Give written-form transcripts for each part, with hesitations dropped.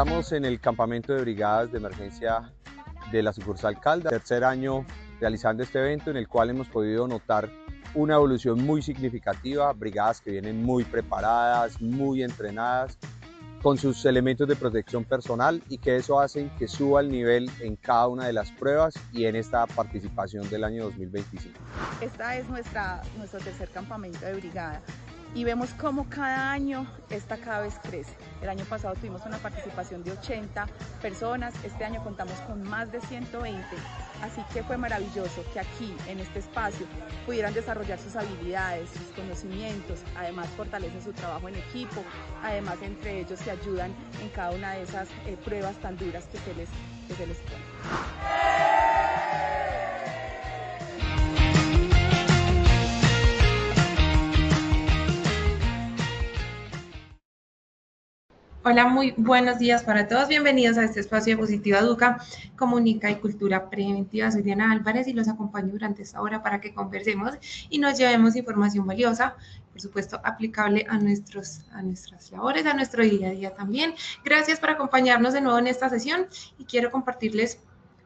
Estamos en el campamento de brigadas de emergencia de la sucursal Caldas, tercer año realizando este evento en el cual hemos podido notar una evolución muy significativa, brigadas que vienen muy preparadas, muy entrenadas, con sus elementos de protección personal y que eso hace que suba el nivel en cada una de las pruebas y en esta participación del año 2025. Esta es nuestro tercer campamento de brigada y vemos cómo cada año esta cada vez crece. El año pasado tuvimos una participación de 80 personas, este año contamos con más de 120, así que fue maravilloso que aquí, en este espacio, pudieran desarrollar sus habilidades, sus conocimientos, además fortalecen su trabajo en equipo, además entre ellos se ayudan en cada una de esas pruebas tan duras que se les pone. Hola, muy buenos días para todos. Bienvenidos a este espacio de Positiva Educa, Comunica y Cultura Preventiva. Soy Diana Álvarez y los acompaño durante esta hora para que conversemos y nos llevemos información valiosa, por supuesto, aplicable a nuestras labores, a nuestro día a día también. Gracias por acompañarnos de nuevo en esta sesión y quiero compartirles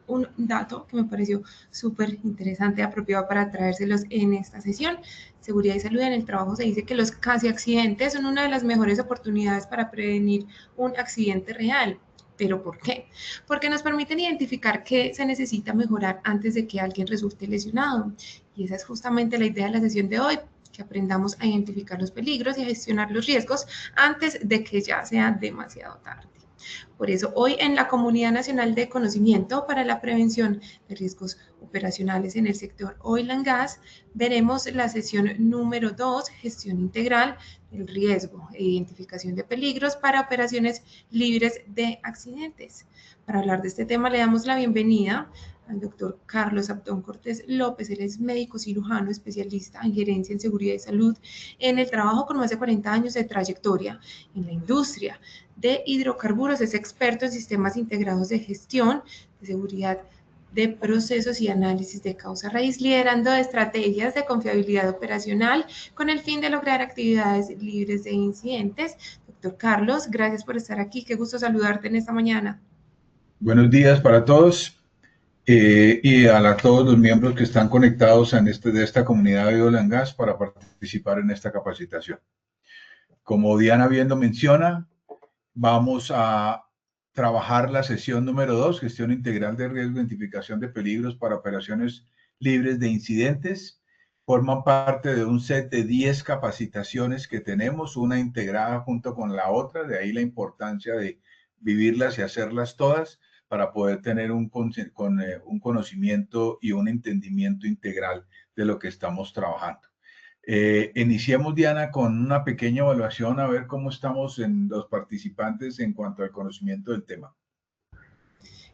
un dato que me pareció súper interesante, apropiado para traérselos en esta sesión. Seguridad y salud en el trabajo se dice que los casi accidentes son una de las mejores oportunidades para prevenir un accidente real. ¿Pero por qué? Porque nos permiten identificar qué se necesita mejorar antes de que alguien resulte lesionado. Y esa es justamente la idea de la sesión de hoy, que aprendamos a identificar los peligros y a gestionar los riesgos antes de que ya sea demasiado tarde. Por eso, hoy en la Comunidad Nacional de Conocimiento para la Prevención de Riesgos Operacionales en el sector Oil and Gas, veremos la sesión número 2, Gestión Integral del Riesgo e Identificación de Peligros para Operaciones Libres de Accidentes. Para hablar de este tema, le damos la bienvenida al doctor Carlos Abdón Cortés López. Él es médico cirujano, especialista en gerencia en seguridad y salud en el trabajo, con más de 40 años de trayectoria en la industria de hidrocarburos. Es experto en sistemas integrados de gestión, de seguridad de procesos y análisis de causa raíz, liderando estrategias de confiabilidad operacional con el fin de lograr actividades libres de incidentes. Doctor Carlos, gracias por estar aquí. Qué gusto saludarte en esta mañana. Buenos días para todos y a todos los miembros que están conectados de esta comunidad de Oil and Gas para participar en esta capacitación. Como Diana bien lo menciona, vamos a trabajar la sesión número 2, Gestión Integral de Riesgo e Identificación de Peligros para Operaciones Libres de Incidentes. Forman parte de un set de 10 capacitaciones que tenemos, una integrada junto con la otra, de ahí la importancia de vivirlas y hacerlas todas para poder tener un conocimiento y un entendimiento integral de lo que estamos trabajando. Iniciemos, Diana, con una pequeña evaluación a ver cómo estamos en los participantes en cuanto al conocimiento del tema.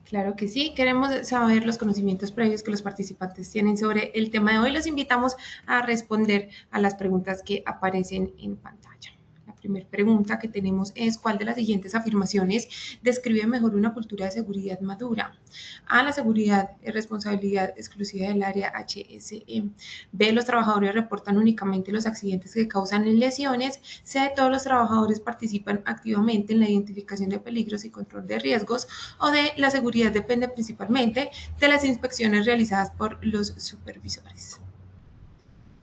Claro que sí, queremos saber los conocimientos previos que los participantes tienen sobre el tema de hoy. Los invitamos a responder a las preguntas que aparecen en pantalla. La primera pregunta que tenemos es: ¿cuál de las siguientes afirmaciones describe mejor una cultura de seguridad madura? A, la seguridad es responsabilidad exclusiva del área HSE. B, los trabajadores reportan únicamente los accidentes que causan lesiones. C, todos los trabajadores participan activamente en la identificación de peligros y control de riesgos. O D, la seguridad depende principalmente de las inspecciones realizadas por los supervisores.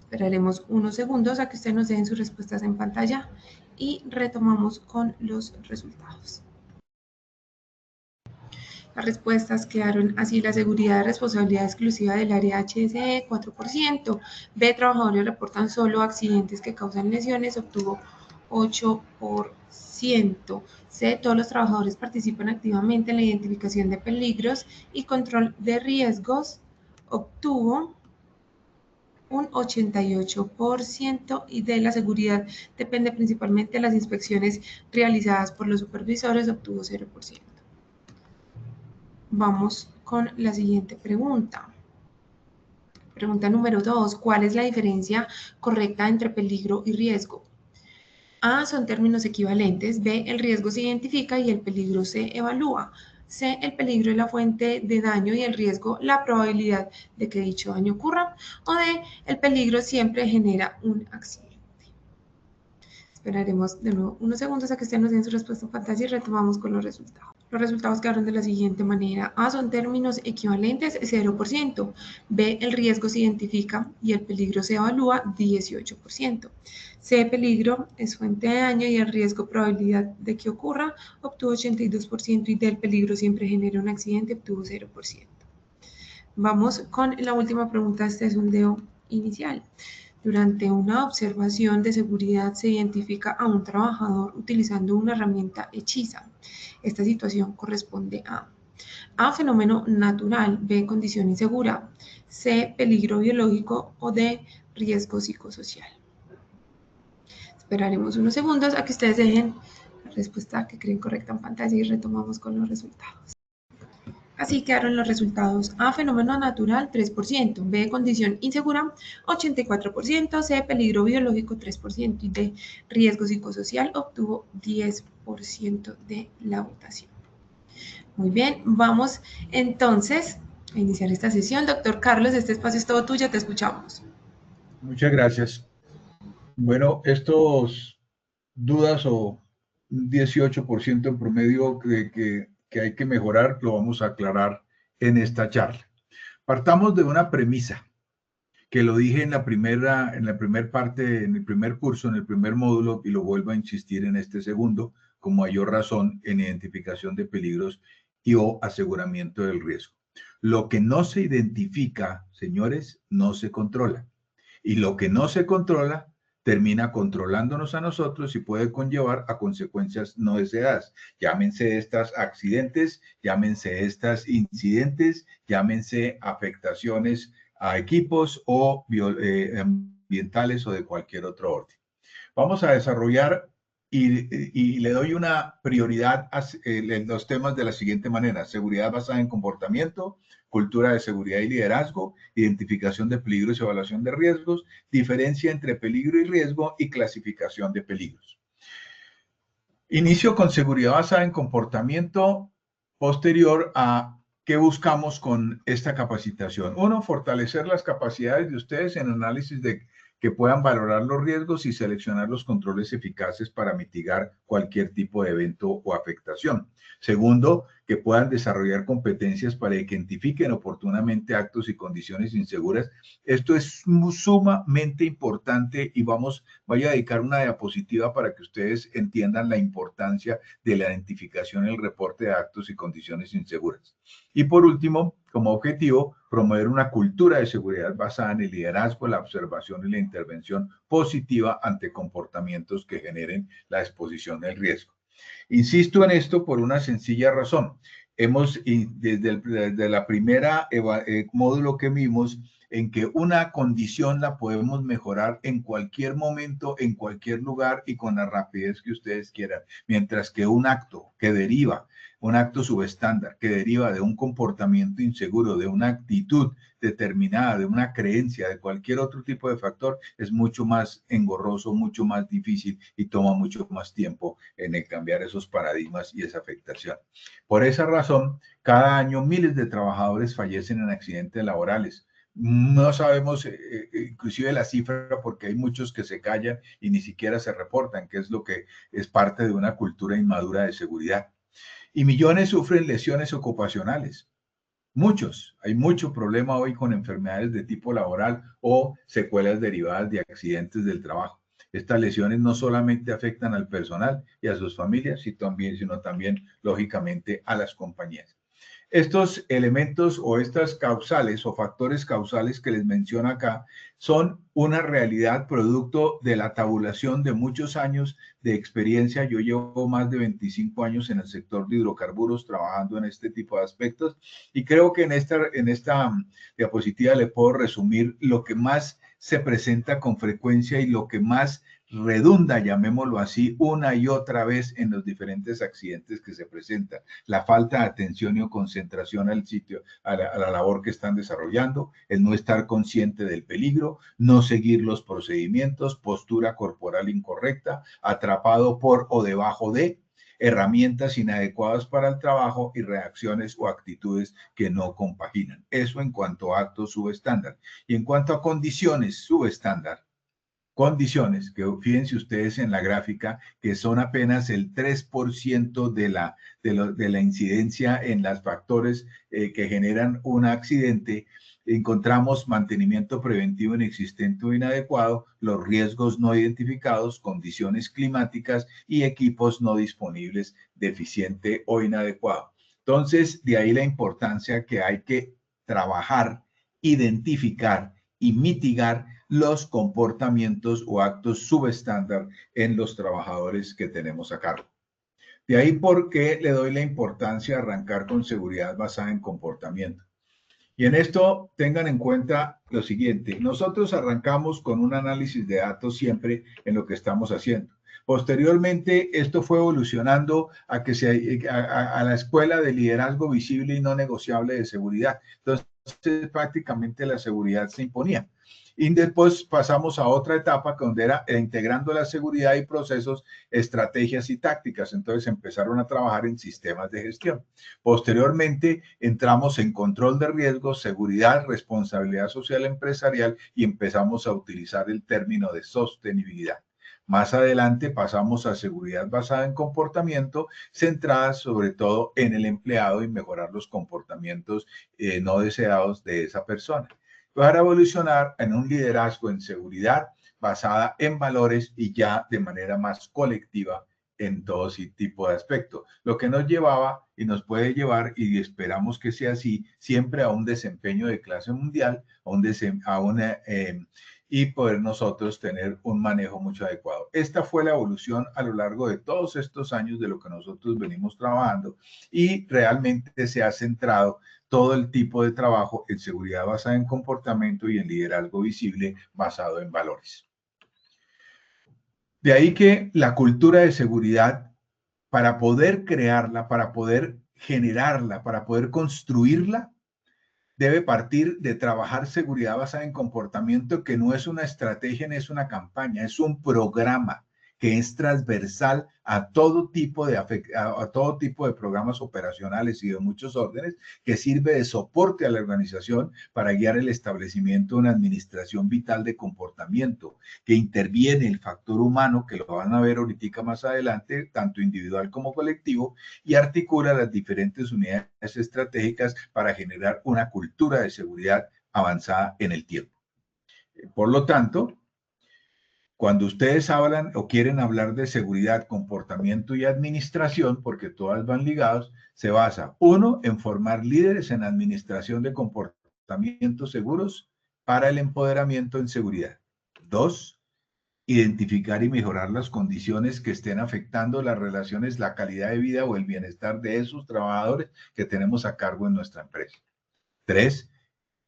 Esperaremos unos segundos a que ustedes nos den sus respuestas en pantalla y retomamos con los resultados. Las respuestas quedaron así: la seguridad es responsabilidad exclusiva del área HSE, 4%. B, trabajadores reportan solo accidentes que causan lesiones, obtuvo 8%. C, todos los trabajadores participan activamente en la identificación de peligros y control de riesgos, obtuvo un 88%. Y de la seguridad depende principalmente de las inspecciones realizadas por los supervisores, obtuvo 0%. Vamos con la siguiente pregunta. Pregunta número 2. ¿Cuál es la diferencia correcta entre peligro y riesgo? A, son términos equivalentes. B, el riesgo se identifica y el peligro se evalúa. C, el peligro es la fuente de daño y el riesgo la probabilidad de que dicho daño ocurra. O D, el peligro siempre genera un accidente. Esperaremos de nuevo unos segundos a que ustedes nos den su respuesta en pantalla y retomamos con los resultados. Los resultados quedaron de la siguiente manera. A son términos equivalentes, 0%. B, el riesgo se identifica y el peligro se evalúa, 18%. C, peligro es fuente de daño y el riesgo probabilidad de que ocurra, obtuvo 82%, y D, el peligro siempre genera un accidente, obtuvo 0%. Vamos con la última pregunta. Este es un sondeo inicial. Durante una observación de seguridad se identifica a un trabajador utilizando una herramienta hechiza. Esta situación corresponde a fenómeno natural, B, condición insegura, C, peligro biológico o D, riesgo psicosocial. Esperaremos unos segundos a que ustedes dejen la respuesta que creen correcta en pantalla y retomamos con los resultados. Así quedaron los resultados. A, fenómeno natural, 3%. B, condición insegura, 84%. C, peligro biológico, 3%. Y D, riesgo psicosocial, obtuvo 10% de la votación. Muy bien, vamos entonces a iniciar esta sesión. Doctor Carlos, este espacio es todo tuyo, te escuchamos. Muchas gracias. Bueno, estos dudas o 18% en promedio que hay que mejorar, lo vamos a aclarar en esta charla. Partamos de una premisa que lo dije en la primera parte, en el primer curso, en el primer módulo, y lo vuelvo a insistir en este segundo, con mayor razón en identificación de peligros y o aseguramiento del riesgo. Lo que no se identifica, señores, no se controla. Y lo que no se controla termina controlándonos a nosotros y puede conllevar a consecuencias no deseadas. Llámense estas accidentes, llámense estas incidentes, llámense afectaciones a equipos o ambientales o de cualquier otro orden. Vamos a desarrollar y le doy una prioridad a los temas de la siguiente manera: seguridad basada en comportamiento, cultura de seguridad y liderazgo, identificación de peligros y evaluación de riesgos, diferencia entre peligro y riesgo y clasificación de peligros. Inicio con seguridad basada en comportamiento, posterior a qué buscamos con esta capacitación. Uno, fortalecer las capacidades de ustedes en análisis de que puedan valorar los riesgos y seleccionar los controles eficaces para mitigar cualquier tipo de evento o afectación. Segundo, que puedan desarrollar competencias para identifiquen oportunamente actos y condiciones inseguras. Esto es sumamente importante y voy a dedicar una diapositiva para que ustedes entiendan la importancia de la identificación y el reporte de actos y condiciones inseguras. Y por último, como objetivo, promover una cultura de seguridad basada en el liderazgo, la observación y la intervención positiva ante comportamientos que generen la exposición al riesgo. Insisto en esto por una sencilla razón. Desde la primera módulo que vimos, en que una condición la podemos mejorar en cualquier momento, en cualquier lugar y con la rapidez que ustedes quieran, mientras que un acto que deriva, un acto subestándar que deriva de un comportamiento inseguro, de una actitud determinada, de una creencia, de cualquier otro tipo de factor, es mucho más engorroso, mucho más difícil y toma mucho más tiempo en el cambiar esos paradigmas y esa afectación. Por esa razón, cada año miles de trabajadores fallecen en accidentes laborales. No sabemos inclusive la cifra porque hay muchos que se callan y ni siquiera se reportan, que es lo que es parte de una cultura inmadura de seguridad. Y millones sufren lesiones ocupacionales. Muchos. Hay mucho problema hoy con enfermedades de tipo laboral o secuelas derivadas de accidentes del trabajo. Estas lesiones no solamente afectan al personal y a sus familias, sino también, lógicamente, a las compañías. Estos elementos o estas causales o factores causales que les menciono acá son una realidad producto de la tabulación de muchos años de experiencia. Yo llevo más de 25 años en el sector de hidrocarburos trabajando en este tipo de aspectos y creo que en esta diapositiva le puedo resumir lo que más se presenta con frecuencia y lo que más redunda, llamémoslo así, una y otra vez en los diferentes accidentes que se presentan. La falta de atención y concentración al sitio, a la labor que están desarrollando, el no estar consciente del peligro, no seguir los procedimientos, postura corporal incorrecta, atrapado por o debajo de, herramientas inadecuadas para el trabajo y reacciones o actitudes que no compaginan. Eso en cuanto a actos subestándar. Y en cuanto a condiciones subestándar, condiciones, que fíjense ustedes en la gráfica, que son apenas el 3% de la incidencia en los factores que generan un accidente. Encontramos mantenimiento preventivo inexistente o inadecuado, los riesgos no identificados, condiciones climáticas y equipos no disponibles, deficiente o inadecuado. Entonces, de ahí la importancia que hay que trabajar, identificar y mitigar los comportamientos o actos subestándar en los trabajadores que tenemos a cargo. De ahí por qué le doy la importancia de arrancar con seguridad basada en comportamiento. Y en esto tengan en cuenta lo siguiente, nosotros arrancamos con un análisis de datos siempre en lo que estamos haciendo. Posteriormente, esto fue evolucionando a la escuela de liderazgo visible y no negociable de seguridad. Entonces, prácticamente la seguridad se imponía. Y después pasamos a otra etapa donde era integrando la seguridad y procesos, estrategias y tácticas. Entonces empezaron a trabajar en sistemas de gestión. Posteriormente entramos en control de riesgos, seguridad, responsabilidad social empresarial y empezamos a utilizar el término de sostenibilidad. Más adelante pasamos a seguridad basada en comportamiento, centrada sobre todo en el empleado y mejorar los comportamientos no deseados de esa persona, para evolucionar en un liderazgo en seguridad basada en valores y ya de manera más colectiva en todo tipo de aspectos, lo que nos llevaba y nos puede llevar, y esperamos que sea así, siempre a un desempeño de clase mundial, y poder nosotros tener un manejo mucho adecuado. Esta fue la evolución a lo largo de todos estos años de lo que nosotros venimos trabajando y realmente se ha centrado todo el tipo de trabajo en seguridad basada en comportamiento y en liderazgo visible basado en valores. De ahí que la cultura de seguridad, para poder crearla, para poder generarla, para poder construirla, debe partir de trabajar seguridad basada en comportamiento, que no es una estrategia, ni es una campaña, es un programa que es transversal a todo tipo de programas operacionales y de muchos órdenes, que sirve de soporte a la organización para guiar el establecimiento de una administración vital de comportamiento, que interviene el factor humano, que lo van a ver ahorita más adelante, tanto individual como colectivo, y articula las diferentes unidades estratégicas para generar una cultura de seguridad avanzada en el tiempo. Por lo tanto, cuando ustedes hablan o quieren hablar de seguridad, comportamiento y administración, porque todas van ligados, se basa, uno, en formar líderes en administración de comportamientos seguros para el empoderamiento en seguridad. Dos, identificar y mejorar las condiciones que estén afectando las relaciones, la calidad de vida o el bienestar de esos trabajadores que tenemos a cargo en nuestra empresa. Tres,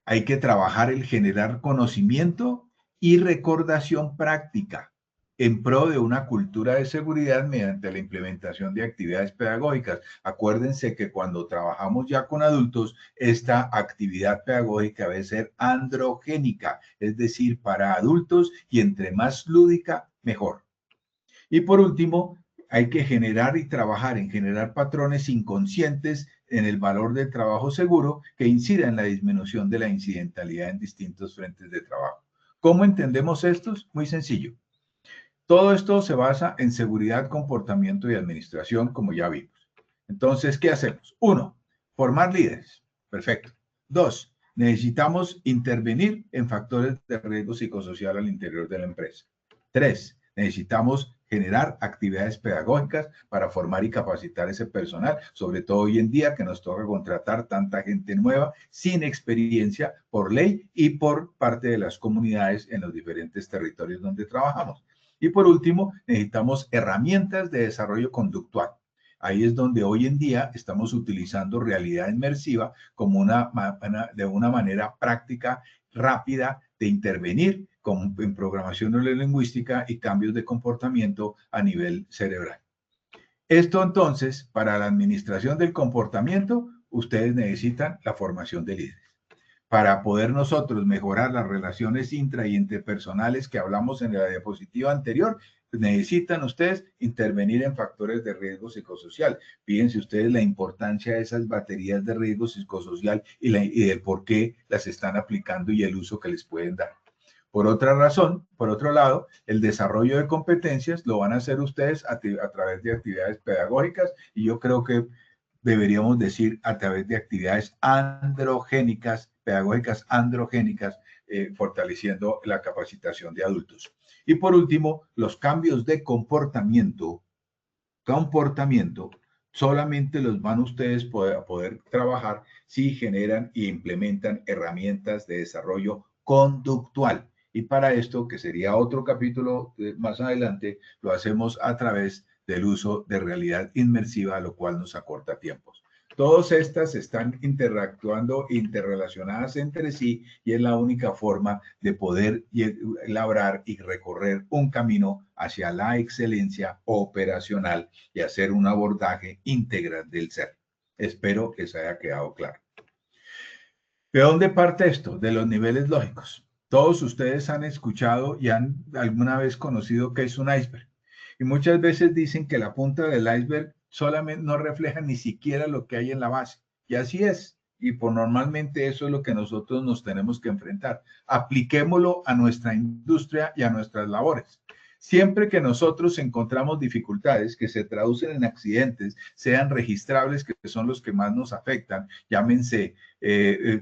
hay que trabajar el generar conocimiento y recordación práctica en pro de una cultura de seguridad mediante la implementación de actividades pedagógicas. Acuérdense que cuando trabajamos ya con adultos, esta actividad pedagógica debe ser androgénica, es decir, para adultos, y entre más lúdica, mejor. Y por último, hay que generar y trabajar en generar patrones inconscientes en el valor del trabajo seguro que incida en la disminución de la incidentalidad en distintos frentes de trabajo. ¿Cómo entendemos estos? Muy sencillo. Todo esto se basa en seguridad, comportamiento y administración, como ya vimos. Entonces, ¿qué hacemos? Uno, formar líderes. Perfecto. Dos, necesitamos intervenir en factores de riesgo psicosocial al interior de la empresa. Tres, necesitamos generar actividades pedagógicas para formar y capacitar ese personal, sobre todo hoy en día que nos toca contratar tanta gente nueva sin experiencia por ley y por parte de las comunidades en los diferentes territorios donde trabajamos. Y por último, necesitamos herramientas de desarrollo conductual. Ahí es donde hoy en día estamos utilizando realidad inmersiva como de una manera práctica, rápida de intervenir en programación neurolingüística y cambios de comportamiento a nivel cerebral. Esto entonces, para la administración del comportamiento, ustedes necesitan la formación de líderes. Para poder nosotros mejorar las relaciones intra y interpersonales que hablamos en la diapositiva anterior, necesitan ustedes intervenir en factores de riesgo psicosocial. Fíjense ustedes la importancia de esas baterías de riesgo psicosocial y del por qué las están aplicando y el uso que les pueden dar. Por otra razón, por otro lado, el desarrollo de competencias lo van a hacer ustedes a través de actividades pedagógicas y yo creo que deberíamos decir a través de actividades androgénicas, pedagógicas androgénicas, fortaleciendo la capacitación de adultos. Y por último, los cambios de comportamiento solamente los van ustedes a poder trabajar si generan e implementan herramientas de desarrollo conductual. Y para esto, que sería otro capítulo más adelante, lo hacemos a través del uso de realidad inmersiva, lo cual nos acorta tiempos. Todas estas están interactuando, interrelacionadas entre sí y es la única forma de poder labrar y recorrer un camino hacia la excelencia operacional y hacer un abordaje integral del ser. Espero que se haya quedado claro. ¿De dónde parte esto? De los niveles lógicos. Todos ustedes han escuchado y han alguna vez conocido qué es un iceberg. Y muchas veces dicen que la punta del iceberg solamente no refleja ni siquiera lo que hay en la base. Y así es. Y por normalmente eso es lo que nosotros nos tenemos que enfrentar. Apliquémoslo a nuestra industria y a nuestras labores. Siempre que nosotros encontramos dificultades que se traducen en accidentes, sean registrables, que son los que más nos afectan, llámense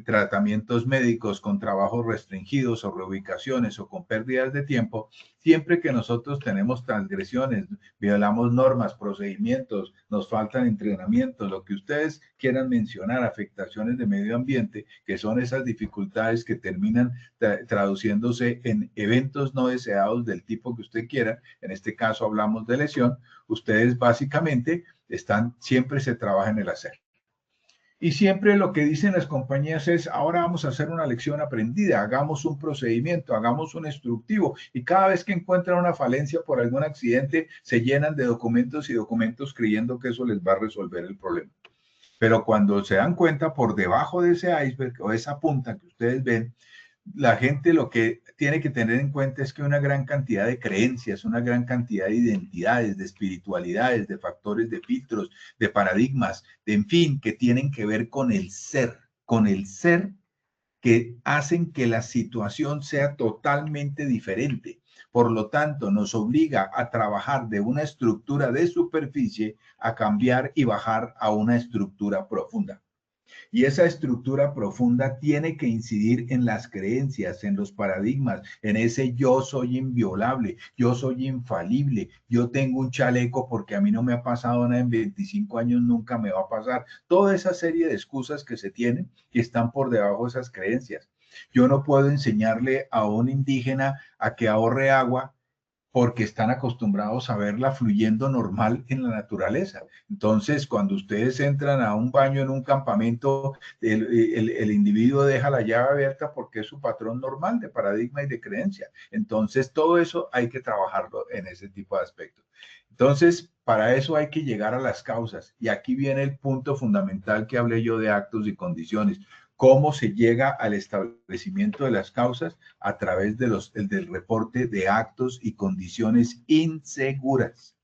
tratamientos médicos con trabajos restringidos o reubicaciones o con pérdidas de tiempo, siempre que nosotros tenemos transgresiones, violamos normas, procedimientos, nos faltan entrenamientos, lo que ustedes quieran mencionar, afectaciones de medio ambiente, que son esas dificultades que terminan traduciéndose en eventos no deseados del tipo que usted quiera, en este caso hablamos de lesión, ustedes básicamente siempre se trabaja en el hacer. Y siempre lo que dicen las compañías es, ahora vamos a hacer una lección aprendida, hagamos un procedimiento, hagamos un instructivo. Y cada vez que encuentran una falencia por algún accidente, se llenan de documentos y documentos creyendo que eso les va a resolver el problema. Pero cuando se dan cuenta, por debajo de ese iceberg o esa punta que ustedes ven, la gente lo que tiene que tener en cuenta es que una gran cantidad de creencias, una gran cantidad de identidades, de espiritualidades, de factores, de filtros, de paradigmas, en fin, que tienen que ver con el ser que hacen que la situación sea totalmente diferente. Por lo tanto, nos obliga a trabajar de una estructura de superficie a cambiar y bajar a una estructura profunda. Y esa estructura profunda tiene que incidir en las creencias, en los paradigmas, en ese yo soy inviolable, yo soy infalible, yo tengo un chaleco porque a mí no me ha pasado nada en 25 años, nunca me va a pasar. Toda esa serie de excusas que se tienen y están por debajo de esas creencias. Yo no puedo enseñarle a un indígena a que ahorre agua porque están acostumbrados a verla fluyendo normal en la naturaleza. Entonces, cuando ustedes entran a un baño en un campamento, el individuo deja la llave abierta porque es su patrón normal de paradigma y de creencia. Entonces, todo eso hay que trabajarlo en ese tipo de aspectos. Entonces, para eso hay que llegar a las causas. Y aquí viene el punto fundamental que hablé yo de actos y condiciones. ¿Cómo se llega al establecimiento de las causas? A través del reporte de actos y condiciones inseguras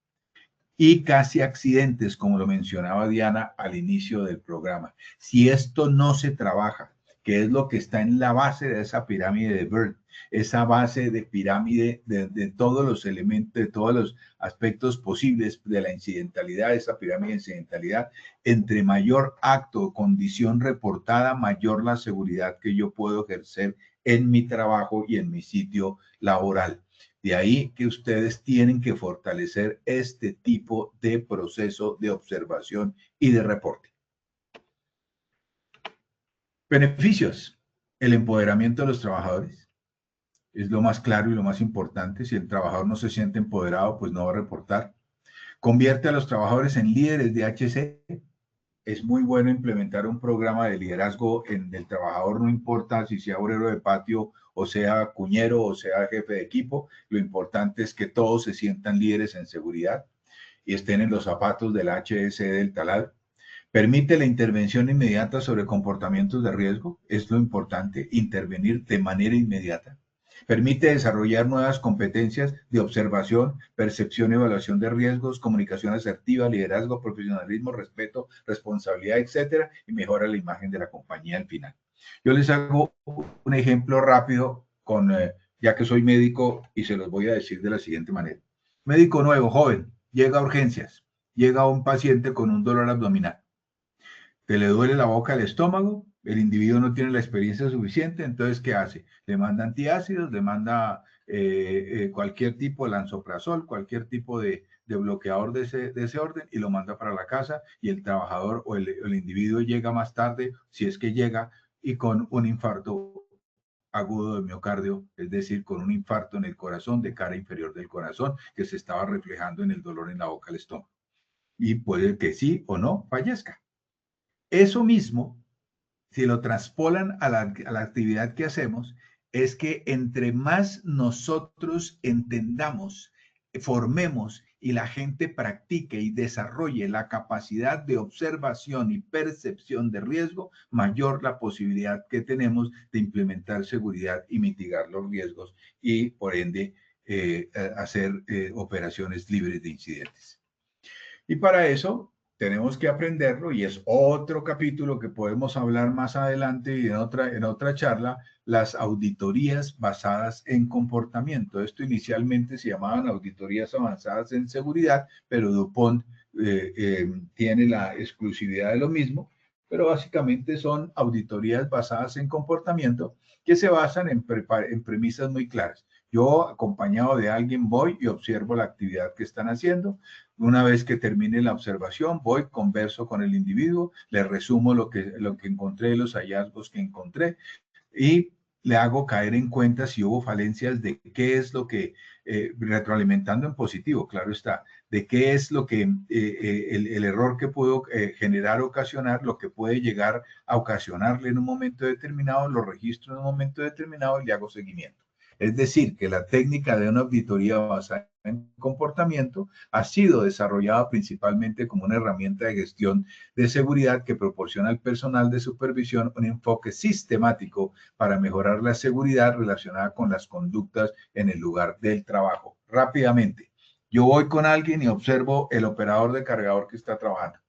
y casi accidentes, como lo mencionaba Diana al inicio del programa. Si esto no se trabaja, que es lo que está en la base de esa pirámide de Bird, esa base de pirámide de todos los elementos, de todos los aspectos posibles de la incidentalidad, esa pirámide de incidentalidad, entre mayor acto o condición reportada, mayor la seguridad que yo puedo ejercer en mi trabajo y en mi sitio laboral. De ahí que ustedes tienen que fortalecer este tipo de proceso de observación y de reporte. Beneficios. El empoderamiento de los trabajadores es lo más claro y lo más importante. Si el trabajador no se siente empoderado, pues no va a reportar. Convierte a los trabajadores en líderes de HC. Es muy bueno implementar un programa de liderazgo en el trabajador, no importa si sea obrero de patio o sea cuñero o sea jefe de equipo. Lo importante es que todos se sientan líderes en seguridad y estén en los zapatos del HSE del taladro. Permite la intervención inmediata sobre comportamientos de riesgo. Es lo importante, intervenir de manera inmediata. Permite desarrollar nuevas competencias de observación, percepción y evaluación de riesgos, comunicación asertiva, liderazgo, profesionalismo, respeto, responsabilidad, etcétera, y mejora la imagen de la compañía al final. Yo les hago un ejemplo rápido con ya que soy médico y se los voy a decir de la siguiente manera. Médico nuevo, joven, llega a urgencias, llega un paciente con un dolor abdominal. Te le duele la boca, el estómago, el individuo no tiene la experiencia suficiente, entonces, ¿qué hace? Le manda antiácidos, le manda cualquier tipo de lansoprazol, cualquier tipo de bloqueador de ese orden y lo manda para la casa y el trabajador o el individuo llega más tarde, si es que llega, y con un infarto agudo de miocardio, es decir, con un infarto en el corazón, de cara inferior del corazón, que se estaba reflejando en el dolor en la boca del estómago. Y puede que sí o no fallezca. Eso mismo, si lo traspolan a la actividad que hacemos, es que entre más nosotros entendamos, formemos y la gente practique y desarrolle la capacidad de observación y percepción de riesgo, mayor la posibilidad que tenemos de implementar seguridad y mitigar los riesgos y, por ende, hacer operaciones libres de incidentes. Y para eso tenemos que aprenderlo, y es otro capítulo que podemos hablar más adelante y en otra charla, las auditorías basadas en comportamiento. Esto inicialmente se llamaban auditorías avanzadas en seguridad, pero DuPont tiene la exclusividad de lo mismo, pero básicamente son auditorías basadas en comportamiento que se basan en premisas muy claras. Yo, acompañado de alguien, voy y observo la actividad que están haciendo. Una vez que termine la observación, voy, converso con el individuo, le resumo lo que encontré, los hallazgos que encontré, y le hago caer en cuenta si hubo falencias de qué es lo que, retroalimentando en positivo, claro está, de qué es lo que el error que puedo generar, ocasionar, lo que puede llegar a ocasionarle en un momento determinado, lo registro en un momento determinado y le hago seguimiento. Es decir, que la técnica de una auditoría basada en comportamiento ha sido desarrollada principalmente como una herramienta de gestión de seguridad que proporciona al personal de supervisión un enfoque sistemático para mejorar la seguridad relacionada con las conductas en el lugar del trabajo. Rápidamente, yo voy con alguien y observo el operador de cargador que está trabajando.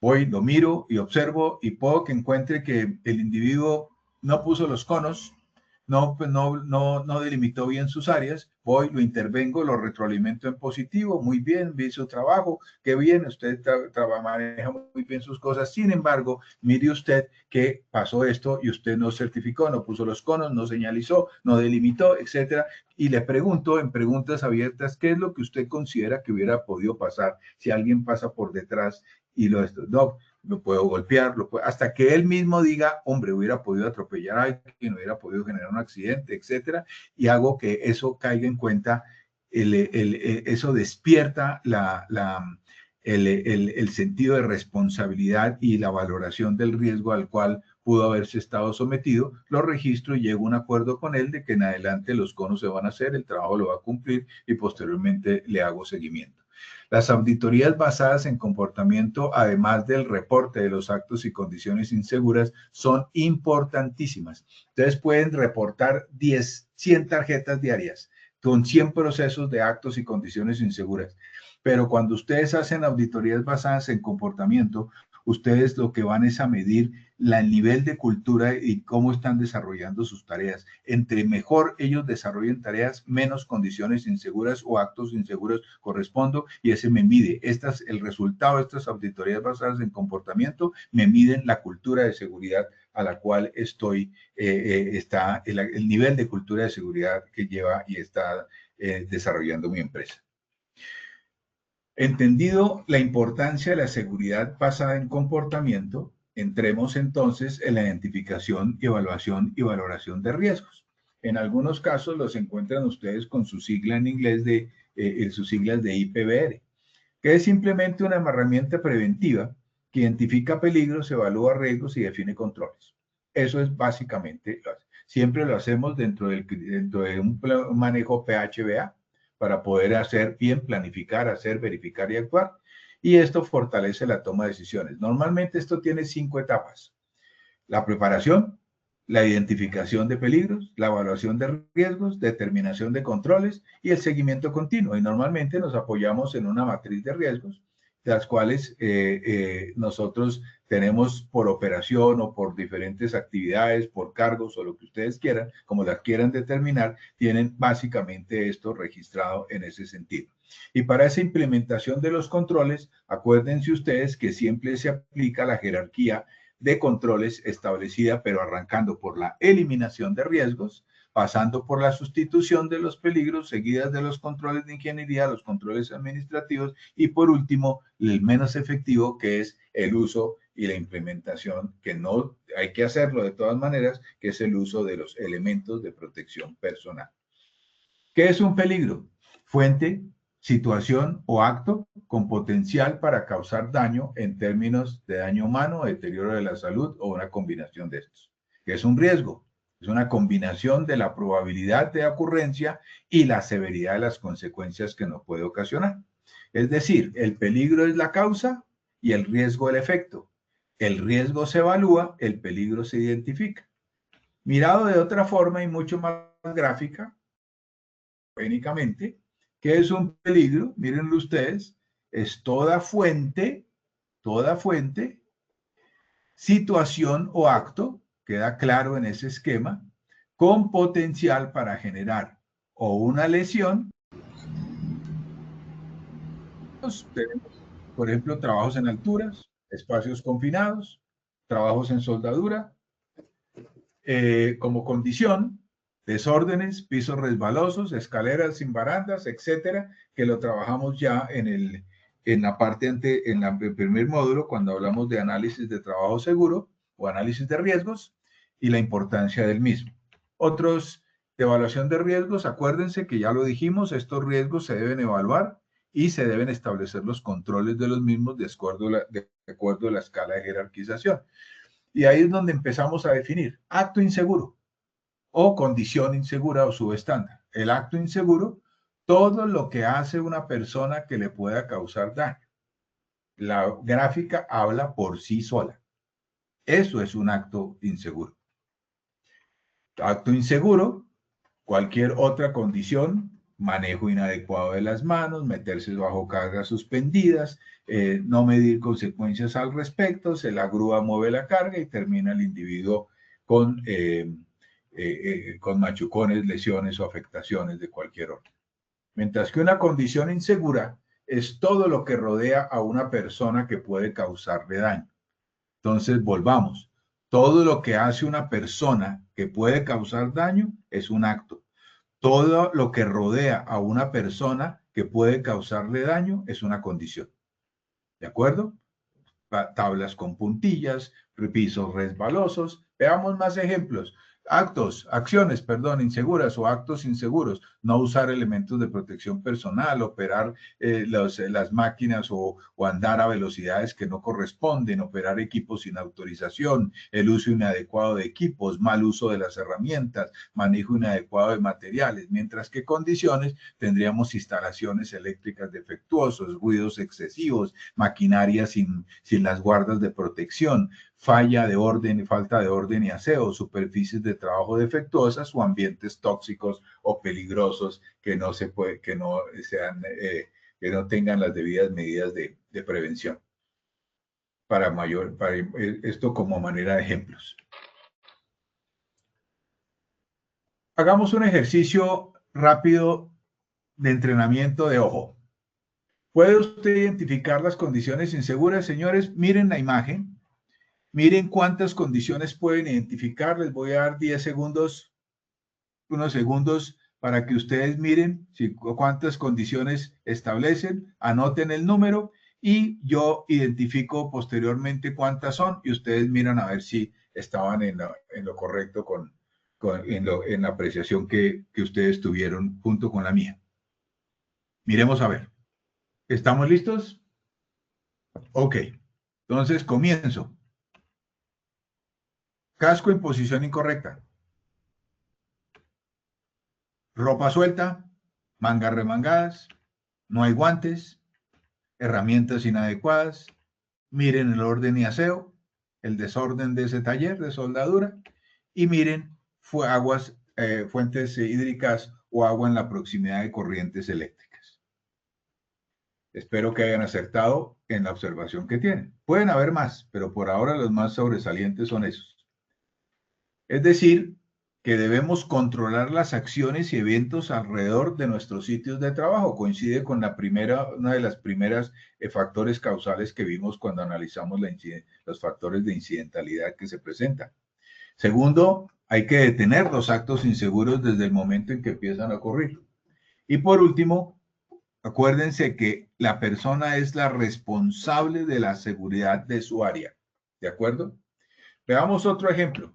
Voy, lo miro y observo y puedo que encuentre que el individuo no puso los conos, no delimitó bien sus áreas. Voy, lo intervengo, lo retroalimento en positivo. Muy bien, vi su trabajo, qué bien, usted maneja muy bien sus cosas. Sin embargo, mire usted que pasó esto y usted no certificó, no puso los conos, no señalizó, no delimitó, etcétera. Y le pregunto en preguntas abiertas, ¿qué es lo que usted considera que hubiera podido pasar si alguien pasa por detrás y lo puedo golpear, hasta que él mismo diga, hombre, hubiera podido atropellar a alguien, hubiera podido generar un accidente, etcétera, y hago que eso caiga en cuenta, eso despierta el sentido de responsabilidad y la valoración del riesgo al cual pudo haberse estado sometido, lo registro y llego a un acuerdo con él de que en adelante los conos se van a hacer, el trabajo lo va a cumplir y posteriormente le hago seguimiento. Las auditorías basadas en comportamiento, además del reporte de los actos y condiciones inseguras, son importantísimas. Ustedes pueden reportar 100 tarjetas diarias con 100 procesos de actos y condiciones inseguras. Pero cuando ustedes hacen auditorías basadas en comportamiento, ustedes lo que van es a medir el nivel de cultura y cómo están desarrollando sus tareas. Entre mejor ellos desarrollen tareas, menos condiciones inseguras o actos inseguros correspondo, y ese me mide. El resultado de estas auditorías basadas en comportamiento me miden la cultura de seguridad a la cual está el nivel de cultura de seguridad que lleva y está desarrollando mi empresa. Entendido la importancia de la seguridad basada en comportamiento, entremos entonces en la identificación, evaluación y valoración de riesgos. En algunos casos los encuentran ustedes con su sigla en inglés sus siglas de IPBR, que es simplemente una herramienta preventiva que identifica peligros, evalúa riesgos y define controles. Eso es básicamente, siempre lo hacemos dentro de un manejo PHBA, para poder hacer bien, planificar, hacer, verificar y actuar. Y esto fortalece la toma de decisiones. Normalmente esto tiene 5 etapas. La preparación, la identificación de peligros, la evaluación de riesgos, determinación de controles y el seguimiento continuo. Y normalmente nos apoyamos en una matriz de riesgos, de las cuales nosotros tenemos por operación o por diferentes actividades, por cargos o lo que ustedes quieran, como las quieran determinar, tienen básicamente esto registrado en ese sentido. Y para esa implementación de los controles, acuérdense ustedes que siempre se aplica la jerarquía de controles establecida, pero arrancando por la eliminación de riesgos, pasando por la sustitución de los peligros, seguidas de los controles de ingeniería, los controles administrativos y por último, el menos efectivo, que es el uso y la implementación, que no hay que hacerlo de todas maneras, que es el uso de los elementos de protección personal. ¿Qué es un peligro? Fuente, situación o acto con potencial para causar daño en términos de daño humano, deterioro de la salud o una combinación de estos. ¿Qué es un riesgo? Es una combinación de la probabilidad de ocurrencia y la severidad de las consecuencias que nos puede ocasionar. Es decir, el peligro es la causa y el riesgo el efecto. El riesgo se evalúa, el peligro se identifica. Mirado de otra forma y mucho más gráfica, técnicamente, ¿qué es un peligro? Mírenlo ustedes, es toda fuente, situación o acto, queda claro en ese esquema, con potencial para generar o una lesión. Tenemos, por ejemplo, trabajos en alturas, espacios confinados, trabajos en soldadura, como condición, desórdenes, pisos resbalosos, escaleras sin barandas, etcétera, que lo trabajamos ya en la parte en el primer módulo cuando hablamos de análisis de trabajo seguro o análisis de riesgos y la importancia del mismo. Otros de evaluación de riesgos, acuérdense que ya lo dijimos, estos riesgos se deben evaluar y se deben establecer los controles de los mismos de acuerdo a la escala de jerarquización. Y ahí es donde empezamos a definir acto inseguro o condición insegura o subestándar. El acto inseguro, todo lo que hace una persona que le pueda causar daño. La gráfica habla por sí sola. Eso es un acto inseguro. Acto inseguro, cualquier otra condición, manejo inadecuado de las manos, meterse bajo cargas suspendidas, no medir consecuencias al respecto, la grúa mueve la carga y termina el individuo con machucones, lesiones o afectaciones de cualquier orden. Mientras que una condición insegura es todo lo que rodea a una persona que puede causarle daño. Entonces, volvamos. Todo lo que hace una persona que puede causar daño es un acto. Todo lo que rodea a una persona que puede causarle daño es una condición. ¿De acuerdo? Tablas con puntillas, pisos resbalosos. Veamos más ejemplos. Acciones, inseguras o actos inseguros. No usar elementos de protección personal, operar las máquinas o andar a velocidades que no corresponden, operar equipos sin autorización, el uso inadecuado de equipos, mal uso de las herramientas, manejo inadecuado de materiales, mientras que condiciones tendríamos instalaciones eléctricas defectuosas, ruidos excesivos, maquinaria sin las guardas de protección, falta de orden y aseo, superficies de trabajo defectuosas o ambientes tóxicos o peligrosos que no tengan las debidas medidas de prevención. Para esto como manera de ejemplos. Hagamos un ejercicio rápido de entrenamiento de ojo. ¿Puede usted identificar las condiciones inseguras? Señores, miren la imagen. Miren cuántas condiciones pueden identificar. Les voy a dar 10 segundos, unos segundos para que ustedes miren cuántas condiciones establecen. Anoten el número y yo identifico posteriormente cuántas son y ustedes miran a ver si estaban en lo correcto en la apreciación que ustedes tuvieron junto con la mía. Miremos a ver. ¿Estamos listos? Ok. Entonces comienzo. Casco en posición incorrecta. Ropa suelta, mangas remangadas, no hay guantes, herramientas inadecuadas. Miren el orden y aseo, el desorden de ese taller de soldadura y miren fuentes hídricas o agua en la proximidad de corrientes eléctricas. Espero que hayan acertado en la observación que tienen. Pueden haber más, pero por ahora los más sobresalientes son esos. Es decir, que debemos controlar las acciones y eventos alrededor de nuestros sitios de trabajo. Coincide con una de las primeras factores causales que vimos cuando analizamos los factores de incidentalidad que se presentan. Segundo, hay que detener los actos inseguros desde el momento en que empiezan a ocurrir. Y por último, acuérdense que la persona es la responsable de la seguridad de su área. ¿De acuerdo? Veamos otro ejemplo.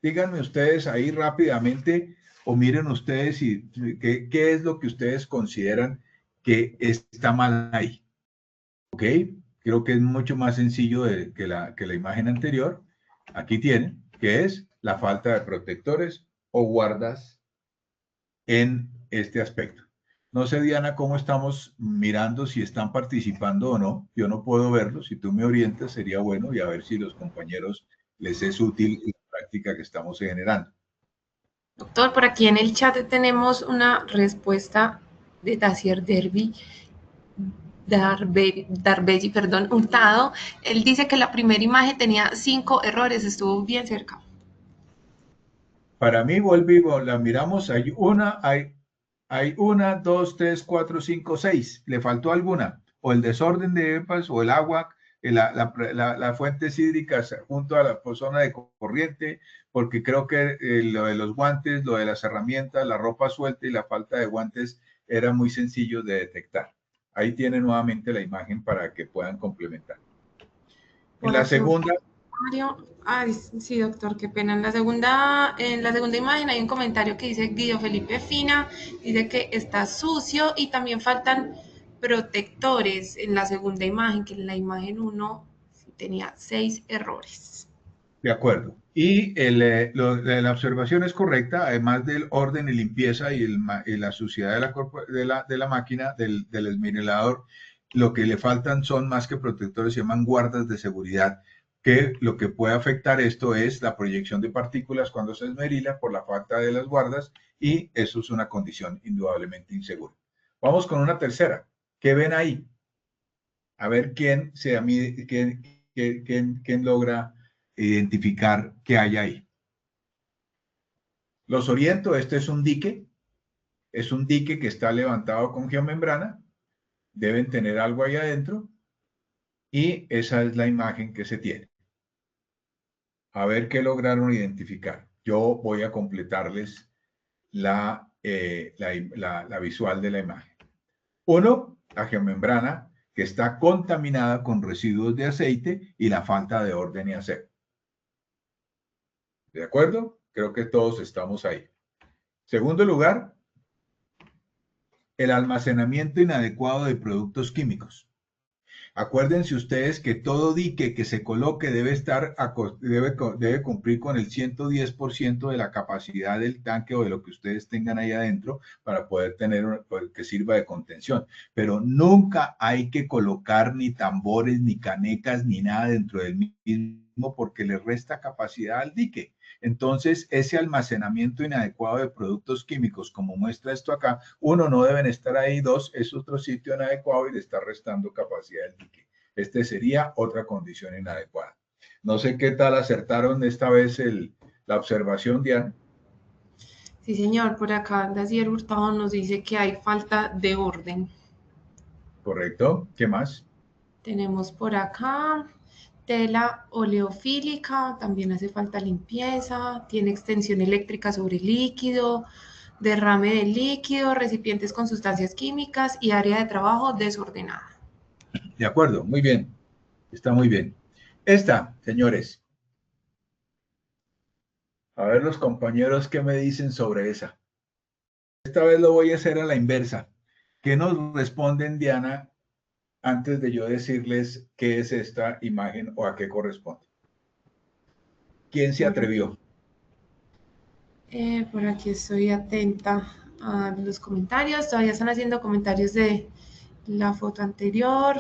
Díganme ustedes ahí rápidamente o miren ustedes qué es lo que ustedes consideran que está mal ahí. ¿Ok? Creo que es mucho más sencillo que la imagen anterior. Aquí tienen, que es la falta de protectores o guardas en este aspecto. No sé, Diana, cómo estamos mirando, si están participando o no. Yo no puedo verlo. Si tú me orientas, sería bueno, y a ver si los compañeros les es útil la práctica que estamos generando. Doctor, por aquí en el chat tenemos una respuesta de Dacier Darbelli, Hurtado. Él dice que la primera imagen tenía 5 errores, estuvo bien cerca. Para mí, vuelvo y la miramos, hay una, dos, tres, cuatro, cinco, seis. Le faltó alguna. O el desorden de EPAS, o el agua, las fuentes hídricas junto a la zona de corriente, porque creo que lo de los guantes, lo de las herramientas, la ropa suelta y la falta de guantes era muy sencillo de detectar. Ahí tiene nuevamente la imagen para que puedan complementar. En la segunda... Ay, sí, doctor, qué pena. En la segunda imagen hay un comentario que dice Guido Felipe Fina, dice que está sucio y también faltan protectores en la segunda imagen, que en la imagen 1 tenía 6 errores. De acuerdo. Y la observación es correcta, además del orden y limpieza y la suciedad de la máquina, del esmerilador, lo que le faltan son más que protectores, se llaman guardas de seguridad, que lo que puede afectar esto es la proyección de partículas cuando se esmerila por la falta de las guardas, y eso es una condición indudablemente insegura. Vamos con una tercera. ¿Qué ven ahí? A ver quién logra identificar qué hay ahí. Los oriento, este es un dique que está levantado con geomembrana, deben tener algo ahí adentro, y esa es la imagen que se tiene. A ver qué lograron identificar. Yo voy a completarles la visual de la imagen. Uno, la geomembrana, que está contaminada con residuos de aceite y la falta de orden y aseo. ¿De acuerdo? Creo que todos estamos ahí. Segundo lugar, el almacenamiento inadecuado de productos químicos. Acuérdense ustedes que todo dique que se coloque debe cumplir con el 110% de la capacidad del tanque o de lo que ustedes tengan ahí adentro para poder tener que sirva de contención. Pero nunca hay que colocar ni tambores, ni canecas, ni nada dentro del mismo, porque le resta capacidad al dique. Entonces, ese almacenamiento inadecuado de productos químicos, como muestra esto acá, uno, no deben estar ahí, dos, es otro sitio inadecuado y le está restando capacidad al dique. Este sería otra condición inadecuada. No sé qué tal acertaron esta vez la observación, Diana. Sí, señor, por acá Dacier Hurtado nos dice que hay falta de orden. Correcto. ¿Qué más? Tenemos por acá tela oleofílica, también hace falta limpieza, tiene extensión eléctrica sobre líquido, derrame de líquido, recipientes con sustancias químicas y área de trabajo desordenada. De acuerdo, muy bien. Está muy bien. Esta, señores. A ver los compañeros qué me dicen sobre esa. Esta vez lo voy a hacer a la inversa. ¿Qué nos responden, Diana, antes de yo decirles qué es esta imagen o a qué corresponde? ¿Quién se atrevió? Por aquí estoy atenta a los comentarios. Todavía están haciendo comentarios de la foto anterior.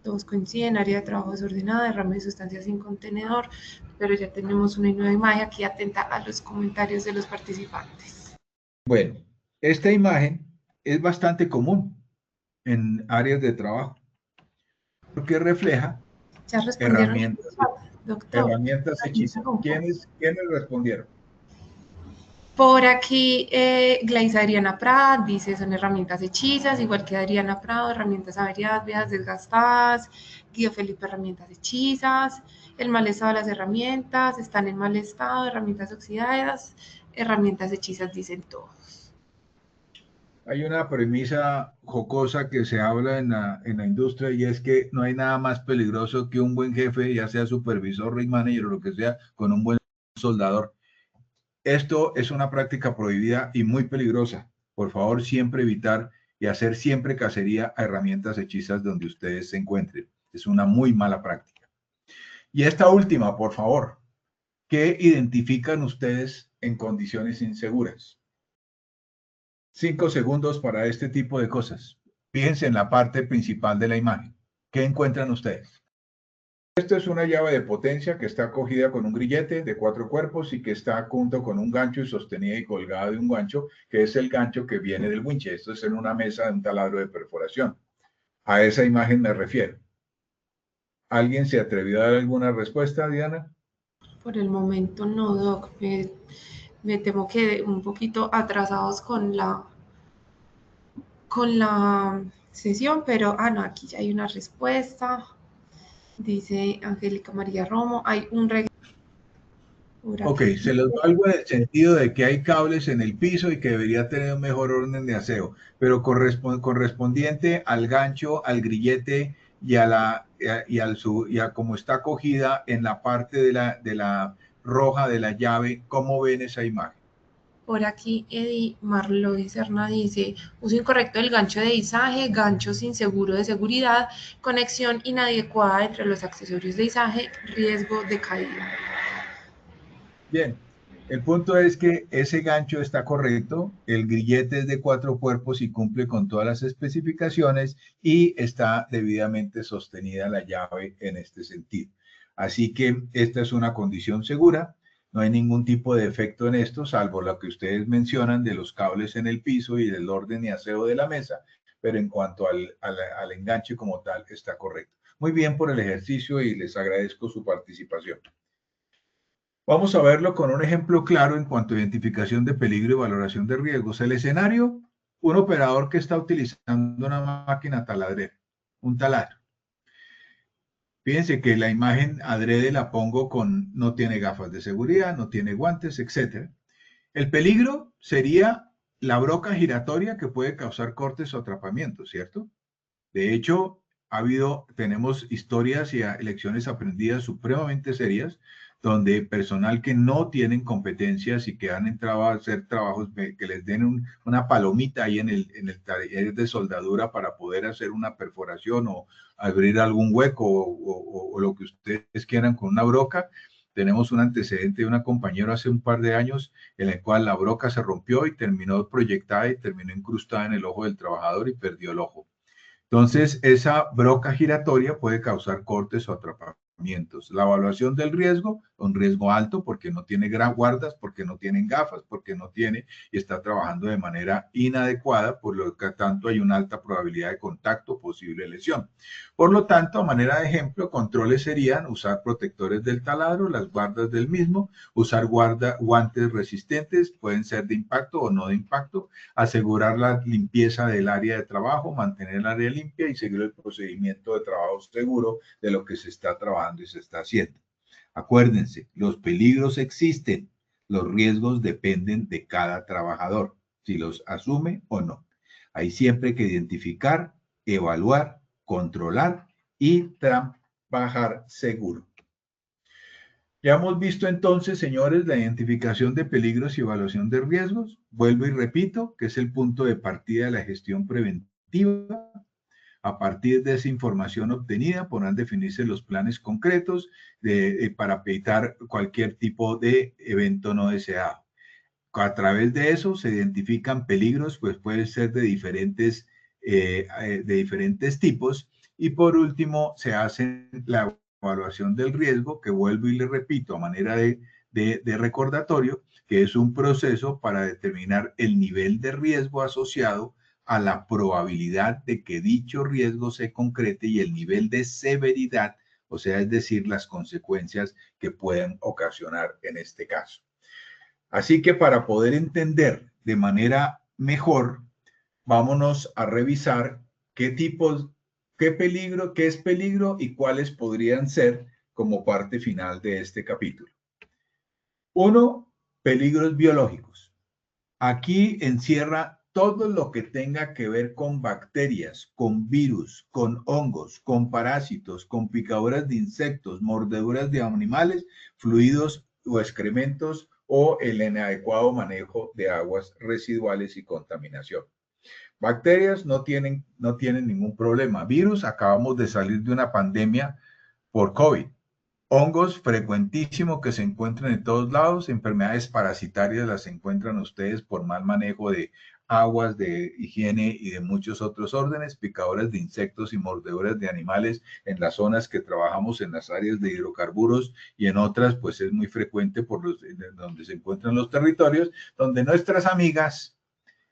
Todos coinciden, área de trabajo desordenada, derrame de sustancias sin contenedor, pero ya tenemos una nueva imagen aquí atenta a los comentarios de los participantes. Bueno, esta imagen es bastante común. en áreas de trabajo, porque refleja Ya respondieron, doctor. herramientas hechizas. ¿Quiénes respondieron? Por aquí, Glaiza Adriana Prat dice, son herramientas hechizas, igual que Adriana Prado, herramientas averiadas, viejas, desgastadas. Guido Felipe, herramientas hechizas. El mal estado de las herramientas, están en mal estado, herramientas oxidadas, herramientas hechizas, dicen todos. Hay una premisa jocosa que se habla en la industria, y es que no hay nada más peligroso que un buen jefe, ya sea supervisor, ring manager o lo que sea, con un buen soldador. Esto es una práctica prohibida y muy peligrosa. Por favor, siempre evitar y hacer siempre cacería a herramientas hechizas donde ustedes se encuentren. Es una muy mala práctica. Y esta última, por favor, ¿qué identifican ustedes en condiciones inseguras? 5 segundos para este tipo de cosas. Fíjense en la parte principal de la imagen. ¿Qué encuentran ustedes? Esto es una llave de potencia que está cogida con un grillete de 4 cuerpos y que está junto con un gancho y sostenida y colgada de un gancho, que es el gancho que viene del winch. Esto es en una mesa de un taladro de perforación. A esa imagen me refiero. ¿Alguien se atrevió a dar alguna respuesta, Diana? Por el momento no, Doc. Me temo que un poquito atrasados con la sesión, pero, no, aquí ya hay una respuesta. Dice Angélica María Romo, hay un regalo. Ok, se los doy algo en el sentido de que hay cables en el piso y que debería tener un mejor orden de aseo, pero correspondiente al gancho, al grillete y a cómo está cogida en la parte de la roja de la llave. ¿Cómo ven esa imagen? Por aquí Eddie Marloy Serna dice, uso incorrecto del gancho de izaje, gancho sin seguro de seguridad, conexión inadecuada entre los accesorios de izaje, riesgo de caída. Bien, el punto es que ese gancho está correcto, el grillete es de 4 cuerpos y cumple con todas las especificaciones y está debidamente sostenida la llave en este sentido. Así que esta es una condición segura, no hay ningún tipo de defecto en esto, salvo lo que ustedes mencionan de los cables en el piso y del orden y aseo de la mesa, pero en cuanto al enganche como tal, está correcto. Muy bien por el ejercicio y les agradezco su participación. Vamos a verlo con un ejemplo claro en cuanto a identificación de peligro y valoración de riesgos. El escenario, un operador que está utilizando una máquina taladrera, un taladro. Fíjense que la imagen adrede la pongo con, no tiene gafas de seguridad, no tiene guantes, etc. El peligro sería la broca giratoria que puede causar cortes o atrapamientos, ¿cierto? De hecho, tenemos historias y lecciones aprendidas supremamente serias, donde personal que no tienen competencias y que han entrado a hacer trabajos que les den una palomita ahí en el taller de soldadura para poder hacer una perforación o abrir algún hueco o lo que ustedes quieran con una broca. Tenemos un antecedente de una compañera hace un par de años en el cual la broca se rompió y terminó proyectada y terminó incrustada en el ojo del trabajador y perdió el ojo. Entonces, esa broca giratoria puede causar cortes o atrapamientos. La evaluación del riesgo, un riesgo alto porque no tiene guardas, porque no tienen gafas, porque no tiene y está trabajando de manera inadecuada, por lo que tanto hay una alta probabilidad de contacto, posible lesión. Por lo tanto, a manera de ejemplo, controles serían usar protectores del taladro, las guardas del mismo, usar guantes resistentes, pueden ser de impacto o no de impacto, asegurar la limpieza del área de trabajo, mantener el área limpia y seguir el procedimiento de trabajo seguro de lo que se está trabajando y se está haciendo. Acuérdense, los peligros existen, los riesgos dependen de cada trabajador, si los asume o no. Hay siempre que identificar, evaluar, controlar y trabajar seguro. Ya hemos visto entonces, señores, la identificación de peligros y evaluación de riesgos. Vuelvo y repito que es el punto de partida de la gestión preventiva. A partir de esa información obtenida podrán definirse los planes concretos para evitar cualquier tipo de evento no deseado. A través de eso se identifican peligros, pues pueden ser de diferentes tipos. Y por último, se hace la evaluación del riesgo, que vuelvo y le repito a manera de recordatorio, que es un proceso para determinar el nivel de riesgo asociado a la probabilidad de que dicho riesgo se concrete y el nivel de severidad, o sea, es decir, las consecuencias que pueden ocasionar en este caso. Así que para poder entender de manera mejor, vámonos a revisar qué tipos, qué peligro, qué es peligro y cuáles podrían ser como parte final de este capítulo. 1. Peligros biológicos. Aquí encierra todo lo que tenga que ver con bacterias, con virus, con hongos, con parásitos, con picaduras de insectos, mordeduras de animales, fluidos o excrementos o el inadecuado manejo de aguas residuales y contaminación. Bacterias no tienen ningún problema. Virus, acabamos de salir de una pandemia por COVID. Hongos, frecuentísimo que se encuentran en todos lados. Enfermedades parasitarias las encuentran ustedes por mal manejo de aguas, de higiene y de muchos otros órdenes. Picadoras de insectos y mordeduras de animales en las zonas que trabajamos en las áreas de hidrocarburos y en otras, pues es muy frecuente donde se encuentran los territorios, donde nuestras amigas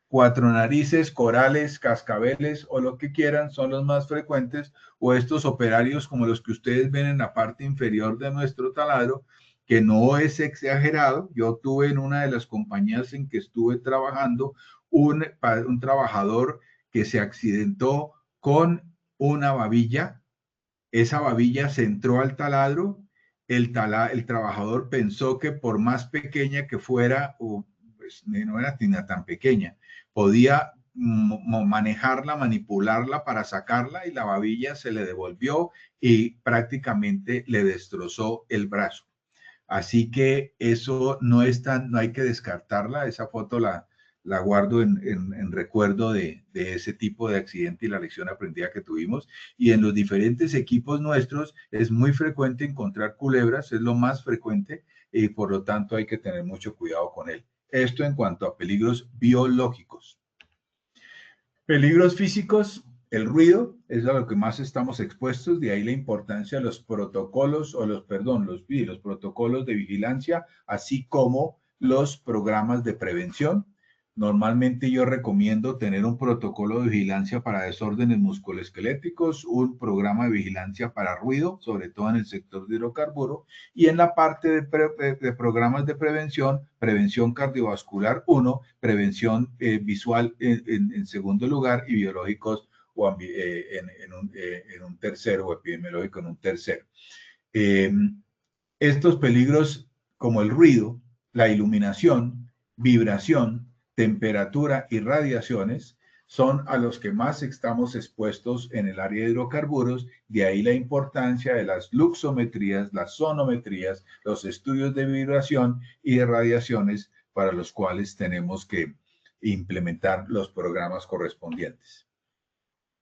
cuatro narices, corales, cascabeles o lo que quieran son los más frecuentes, o estos operarios como los que ustedes ven en la parte inferior de nuestro taladro, que no es exagerado. Yo tuve en una de las compañías en que estuve trabajando un trabajador que se accidentó con una babilla. Esa babilla se entró al taladro, el trabajador pensó que por más pequeña que fuera, pues no era tan pequeña, podía manejarla, manipularla para sacarla, y la babilla se le devolvió y prácticamente le destrozó el brazo. Así que eso no hay que descartarla. Esa foto la guardo en recuerdo de ese tipo de accidente y la lección aprendida que tuvimos. Y en los diferentes equipos nuestros es muy frecuente encontrar culebras, es lo más frecuente, y por lo tanto hay que tener mucho cuidado con él. Esto en cuanto a peligros biológicos. Peligros físicos, el ruido es a lo que más estamos expuestos, de ahí la importancia de los protocolos, los protocolos de vigilancia, así como los programas de prevención. Normalmente yo recomiendo tener un protocolo de vigilancia para desórdenes musculoesqueléticos, un programa de vigilancia para ruido, sobre todo en el sector de hidrocarburo, y en la parte de programas de prevención cardiovascular 1, prevención visual en segundo lugar, y biológicos en un tercero, o epidemiológico en un tercero. Estos peligros como el ruido, la iluminación, vibración, temperatura y radiaciones son a los que más estamos expuestos en el área de hidrocarburos. De ahí la importancia de las luxometrías, las sonometrías, los estudios de vibración y de radiaciones, para los cuales tenemos que implementar los programas correspondientes.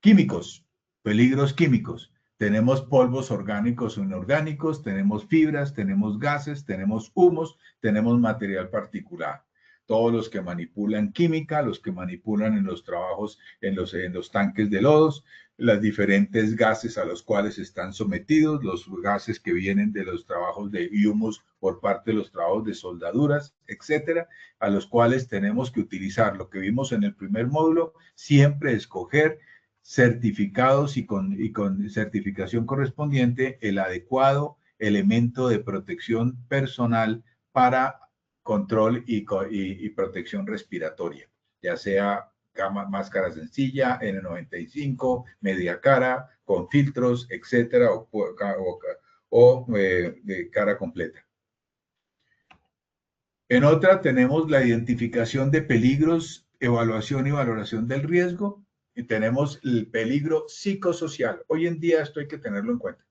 Químicos, peligros químicos. Tenemos polvos orgánicos o inorgánicos, tenemos fibras, tenemos gases, tenemos humos, tenemos material particulado. Todos los que manipulan química, los que manipulan en los trabajos, en los tanques de lodos, los diferentes gases a los cuales están sometidos, los gases que vienen de los trabajos de humus por parte de los trabajos de soldaduras, etcétera, a los cuales tenemos que utilizar lo que vimos en el primer módulo, siempre escoger certificados y con certificación correspondiente el adecuado elemento de protección personal para control y protección respiratoria, ya sea máscara sencilla, N95, media cara, con filtros, etcétera, o de cara completa. En otra tenemos la identificación de peligros, evaluación y valoración del riesgo, y tenemos el peligro psicosocial. Hoy en día esto hay que tenerlo en cuenta.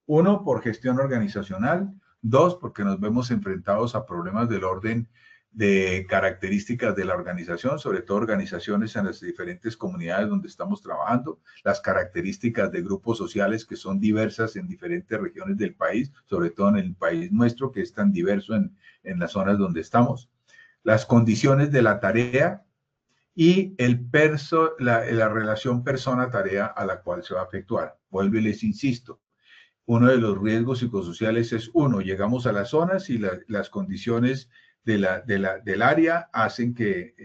1, por gestión organizacional. 2, porque nos vemos enfrentados a problemas del orden de características de la organización, sobre todo organizaciones en las diferentes comunidades donde estamos trabajando, las características de grupos sociales que son diversas en diferentes regiones del país, sobre todo en el país nuestro, que es tan diverso en las zonas donde estamos, las condiciones de la tarea y la relación persona-tarea a la cual se va a efectuar. Vuelvo y les insisto, uno de los riesgos psicosociales es, 1, llegamos a las zonas y las condiciones del área hacen que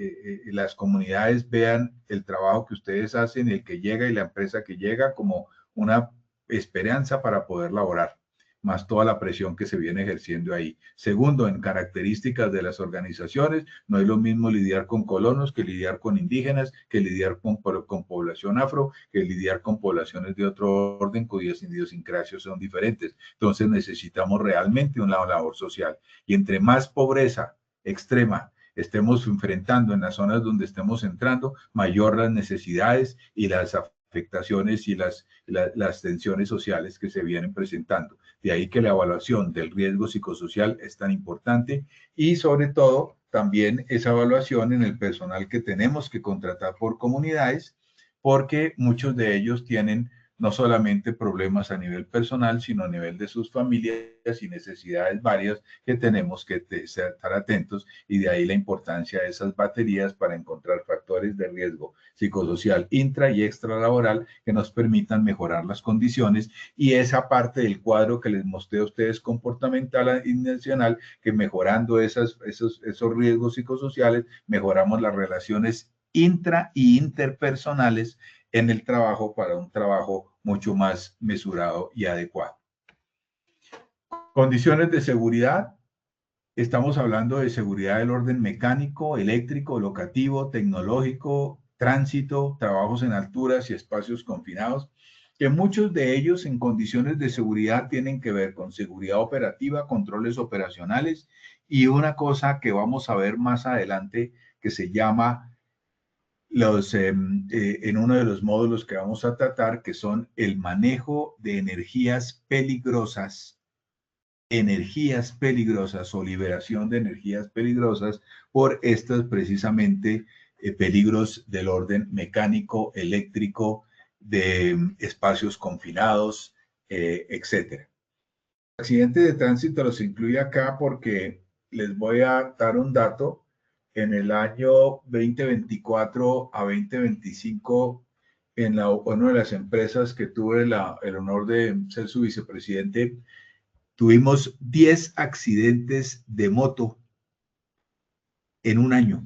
las comunidades vean el trabajo que ustedes hacen, el que llega y la empresa que llega como una esperanza para poder laborar, más toda la presión que se viene ejerciendo ahí. Segundo, en características de las organizaciones, no es lo mismo lidiar con colonos que lidiar con indígenas, que lidiar con población afro, que lidiar con poblaciones de otro orden cuyas idiosincrasias son diferentes. Entonces necesitamos realmente una labor social. Y entre más pobreza extrema estemos enfrentando en las zonas donde estemos entrando, mayor las necesidades y las afectaciones y las tensiones sociales que se vienen presentando. De ahí que la evaluación del riesgo psicosocial es tan importante y sobre todo también esa evaluación en el personal que tenemos que contratar por comunidades, porque muchos de ellos tienen no solamente problemas a nivel personal, sino a nivel de sus familias y necesidades varias que tenemos que estar atentos, y de ahí la importancia de esas baterías para encontrar factores de riesgo psicosocial intra y extralaboral que nos permitan mejorar las condiciones, y esa parte del cuadro que les mostré a ustedes comportamental intencional, que mejorando esos riesgos psicosociales mejoramos las relaciones intra y interpersonales en el trabajo para un trabajo mucho más mesurado y adecuado. Condiciones de seguridad. Estamos hablando de seguridad del orden mecánico, eléctrico, locativo, tecnológico, tránsito, trabajos en alturas y espacios confinados, que muchos de ellos en condiciones de seguridad tienen que ver con seguridad operativa, controles operacionales y una cosa que vamos a ver más adelante que se llama en uno de los módulos que vamos a tratar, que son el manejo de energías peligrosas o liberación de energías peligrosas por estos precisamente peligros del orden mecánico, eléctrico, de espacios confinados, etcétera. Accidentes de tránsito los incluye acá porque les voy a dar un dato. En el año 2024 a 2025, en una de las empresas que tuve el honor de ser su vicepresidente, tuvimos 10 accidentes de moto en un año,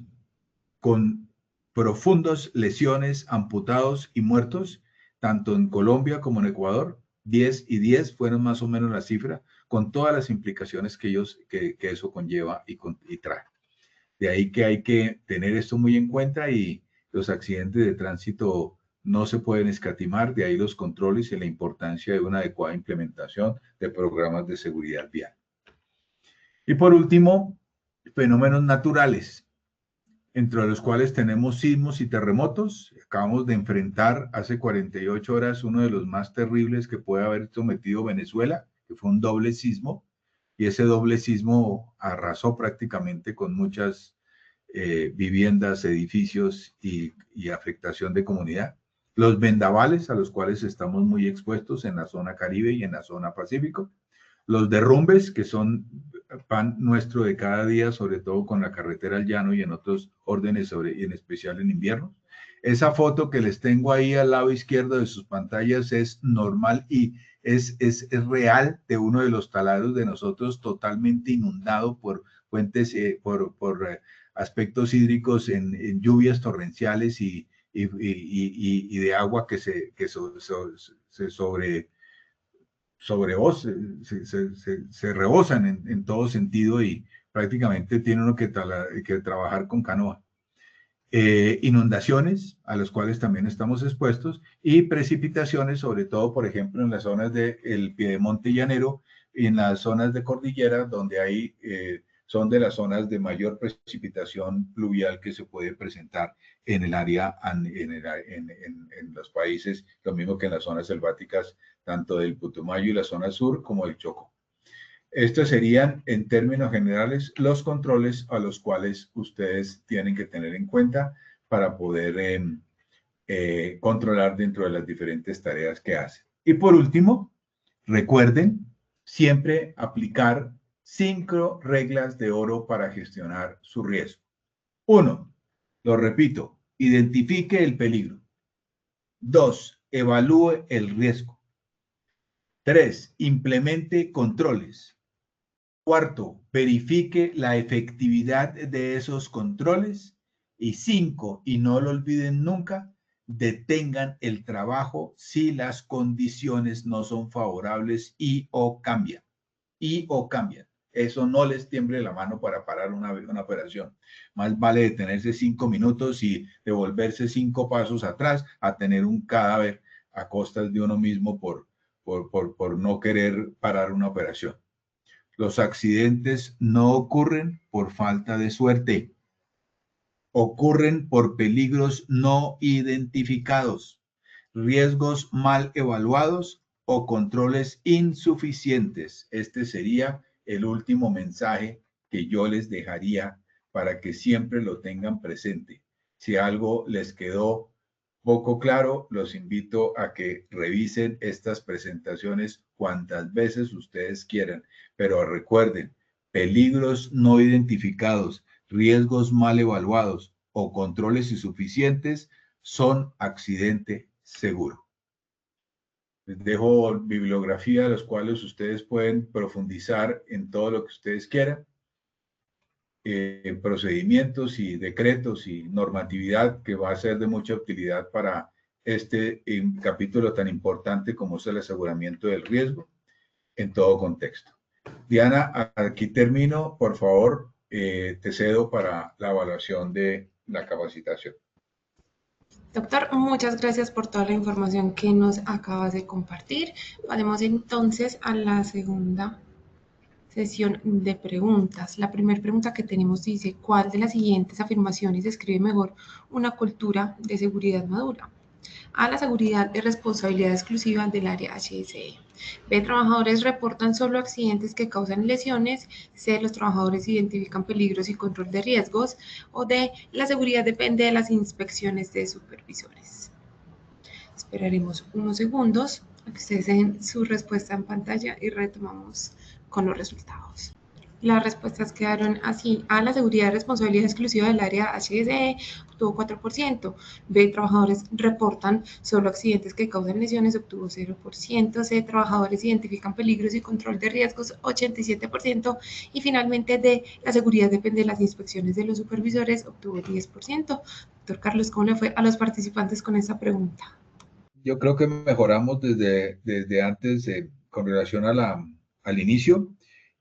con profundas lesiones, amputados y muertos, tanto en Colombia como en Ecuador. 10 y 10 fueron más o menos la cifra, con todas las implicaciones que eso conlleva y trae. De ahí que hay que tener esto muy en cuenta, y los accidentes de tránsito no se pueden escatimar, de ahí los controles y la importancia de una adecuada implementación de programas de seguridad vial. Y por último, fenómenos naturales, entre los cuales tenemos sismos y terremotos. Acabamos de enfrentar hace 48 horas uno de los más terribles que puede haber sometido Venezuela, que fue un doble sismo, y ese doble sismo arrasó prácticamente con muchas viviendas, edificios y afectación de comunidad. Los vendavales, a los cuales estamos muy expuestos en la zona Caribe y en la zona Pacífico. Los derrumbes, que son pan nuestro de cada día, sobre todo con la carretera al llano y en otros órdenes, y en especial en invierno. Esa foto que les tengo ahí al lado izquierdo de sus pantallas es normal y es real, de uno de los taladros de nosotros totalmente inundado por fuentes, por aspectos hídricos en lluvias torrenciales y de agua que se rebosan en todo sentido, y prácticamente tiene uno que trabajar con canoa. Inundaciones, a las cuales también estamos expuestos, y precipitaciones, sobre todo, por ejemplo, en las zonas del Piedemonte llanero y en las zonas de cordillera, donde hay son de las zonas de mayor precipitación pluvial que se puede presentar en el área, en los países, lo mismo que en las zonas selváticas, tanto del Putumayo y la zona sur como del Chocó. Estos serían, en términos generales, los controles a los cuales ustedes tienen que tener en cuenta para poder controlar dentro de las diferentes tareas que hacen. Y por último, recuerden siempre aplicar 5 reglas de oro para gestionar su riesgo. 1, lo repito, identifique el peligro. 2, evalúe el riesgo. 3, implemente controles. Cuarto, verifique la efectividad de esos controles. Y 5, y no lo olviden nunca, detengan el trabajo si las condiciones no son favorables y o cambian. Eso no les tiemble la mano para parar una operación. Más vale detenerse 5 minutos y devolverse 5 pasos atrás a tener un cadáver a costas de uno mismo por no querer parar una operación. Los accidentes no ocurren por falta de suerte, ocurren por peligros no identificados, riesgos mal evaluados o controles insuficientes. Este sería el último mensaje que yo les dejaría para que siempre lo tengan presente. Si algo les quedó poco claro, los invito a que revisen estas presentaciones cuantas veces ustedes quieran, pero recuerden, peligros no identificados, riesgos mal evaluados o controles insuficientes son accidente seguro. Les dejo bibliografía de los cuales ustedes pueden profundizar en todo lo que ustedes quieran. Procedimientos y decretos y normatividad que va a ser de mucha utilidad para este capítulo tan importante como es el aseguramiento del riesgo en todo contexto. Diana, aquí termino. Por favor, te cedo para la evaluación de la capacitación. Doctor, muchas gracias por toda la información que nos acabas de compartir. Pasemos entonces a la segunda sesión de preguntas. La primera pregunta que tenemos dice, ¿cuál de las siguientes afirmaciones describe mejor una cultura de seguridad madura? A, la seguridad es responsabilidad exclusiva del área HSE. B, trabajadores reportan solo accidentes que causan lesiones. C, los trabajadores identifican peligros y control de riesgos. O D, la seguridad depende de las inspecciones de supervisores. Esperaremos unos segundos a que ustedes den su respuesta en pantalla y retomamos con los resultados. Las respuestas quedaron así. A, la seguridad es responsabilidad exclusiva del área HSE, obtuvo 4%. B, trabajadores reportan solo accidentes que causan lesiones, obtuvo 0%. C, trabajadores identifican peligros y control de riesgos, 87%. Y finalmente D, la seguridad depende de las inspecciones de los supervisores, obtuvo 10%. Doctor Carlos, ¿cómo le fue a los participantes con esta pregunta? Yo creo que mejoramos desde antes con relación al inicio.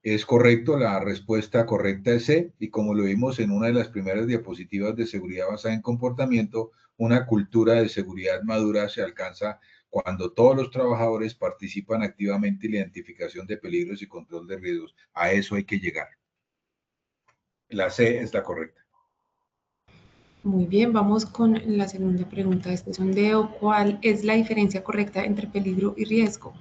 Es correcto, la respuesta correcta es C, y como lo vimos en una de las primeras diapositivas de seguridad basada en comportamiento, una cultura de seguridad madura se alcanza cuando todos los trabajadores participan activamente en la identificación de peligros y control de riesgos. A eso hay que llegar. La C es la correcta. Muy bien, vamos con la segunda pregunta de este sondeo. ¿Cuál es la diferencia correcta entre peligro y riesgo?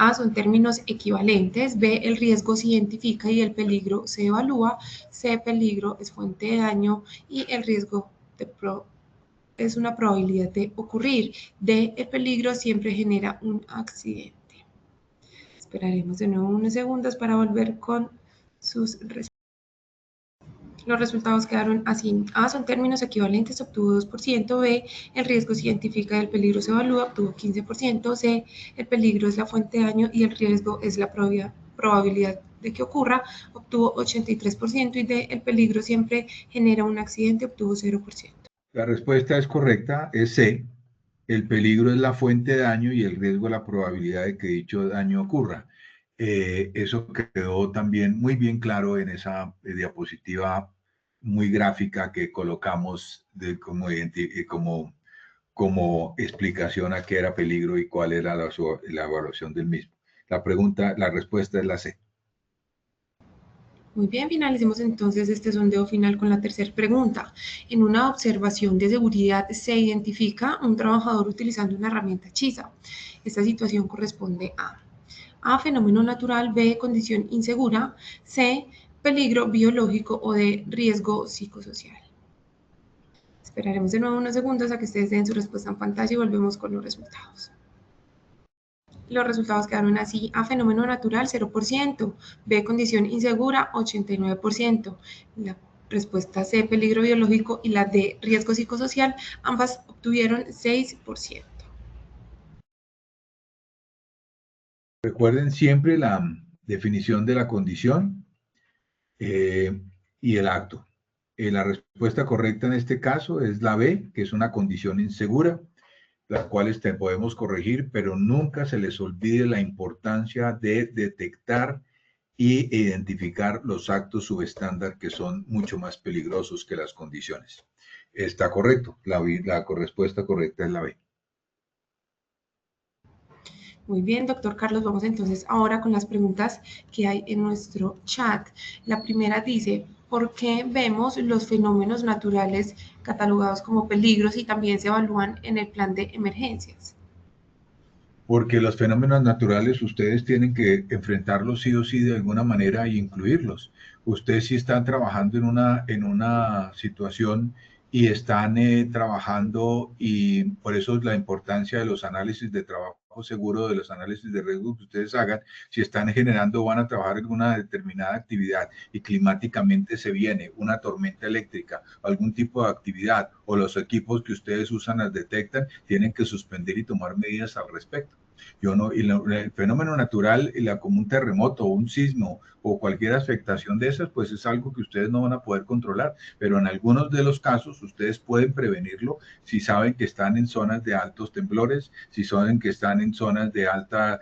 A, son términos equivalentes. B, el riesgo se identifica y el peligro se evalúa. C, peligro es fuente de daño y el riesgo es una probabilidad de ocurrir. D, el peligro siempre genera un accidente. Esperaremos de nuevo unos segundos para volver con sus respuestas. Los resultados quedaron así. A, son términos equivalentes, obtuvo 2%. B, el riesgo se identifica y el peligro se evalúa, obtuvo 15%. C, el peligro es la fuente de daño y el riesgo es la probabilidad de que ocurra, obtuvo 83%. Y D, el peligro siempre genera un accidente, obtuvo 0%. La respuesta es correcta, es C. El peligro es la fuente de daño y el riesgo es la probabilidad de que dicho daño ocurra. Eso quedó también muy bien claro en esa diapositiva muy gráfica que colocamos como explicación a qué era peligro y cuál era la evaluación del mismo. La respuesta es la C. Muy bien, finalicemos entonces este sondeo final con la tercera pregunta. En una observación de seguridad se identifica un trabajador utilizando una herramienta hechiza. Esta situación corresponde a fenómeno natural, B, condición insegura, C, peligro biológico o D, riesgo psicosocial. Esperaremos de nuevo unos segundos a que ustedes den su respuesta en pantalla y volvemos con los resultados. Los resultados quedaron así. A, fenómeno natural, 0%. B, condición insegura, 89%. La respuesta C, peligro biológico, y la D, riesgo psicosocial, ambas obtuvieron 6%. Recuerden siempre la definición de la condición. y el acto. La respuesta correcta en este caso es la B, que es una condición insegura, las cuales podemos corregir, pero nunca se les olvide la importancia de detectar y identificar los actos subestándar que son mucho más peligrosos que las condiciones. Está correcto, la respuesta correcta es la B. Muy bien, doctor Carlos, vamos entonces ahora con las preguntas que hay en nuestro chat. La primera dice, ¿por qué vemos los fenómenos naturales catalogados como peligros y también se evalúan en el plan de emergencias? Porque los fenómenos naturales ustedes tienen que enfrentarlos sí o sí de alguna manera y incluirlos. Ustedes sí están trabajando en una situación y están trabajando, y por eso es la importancia de los análisis de trabajo seguro, de los análisis de riesgo que ustedes hagan. Si están generando, van a trabajar en una determinada actividad y climáticamente se viene una tormenta eléctrica, algún tipo de actividad, o los equipos que ustedes usan las detectan, tienen que suspender y tomar medidas al respecto. Yo no, y el fenómeno natural, como un terremoto o un sismo o cualquier afectación de esas, pues es algo que ustedes no van a poder controlar, pero en algunos de los casos ustedes pueden prevenirlo si saben que están en zonas de altos temblores, si saben que están en zonas de alta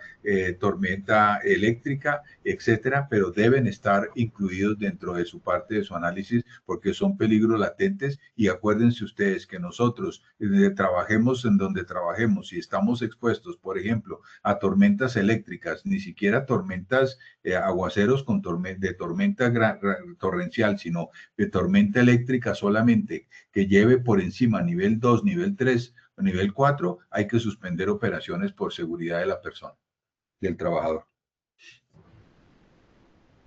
tormenta eléctrica, etcétera, pero deben estar incluidos dentro de su parte de su análisis porque son peligros latentes. Y acuérdense ustedes que nosotros trabajemos en donde trabajemos, si estamos expuestos, por ejemplo, a tormentas eléctricas, ni siquiera tormentas, aguaceros de tormenta torrencial, sino de tormenta eléctrica solamente, que lleve por encima nivel 2, nivel 3 o nivel 4, hay que suspender operaciones por seguridad de la persona, del trabajador.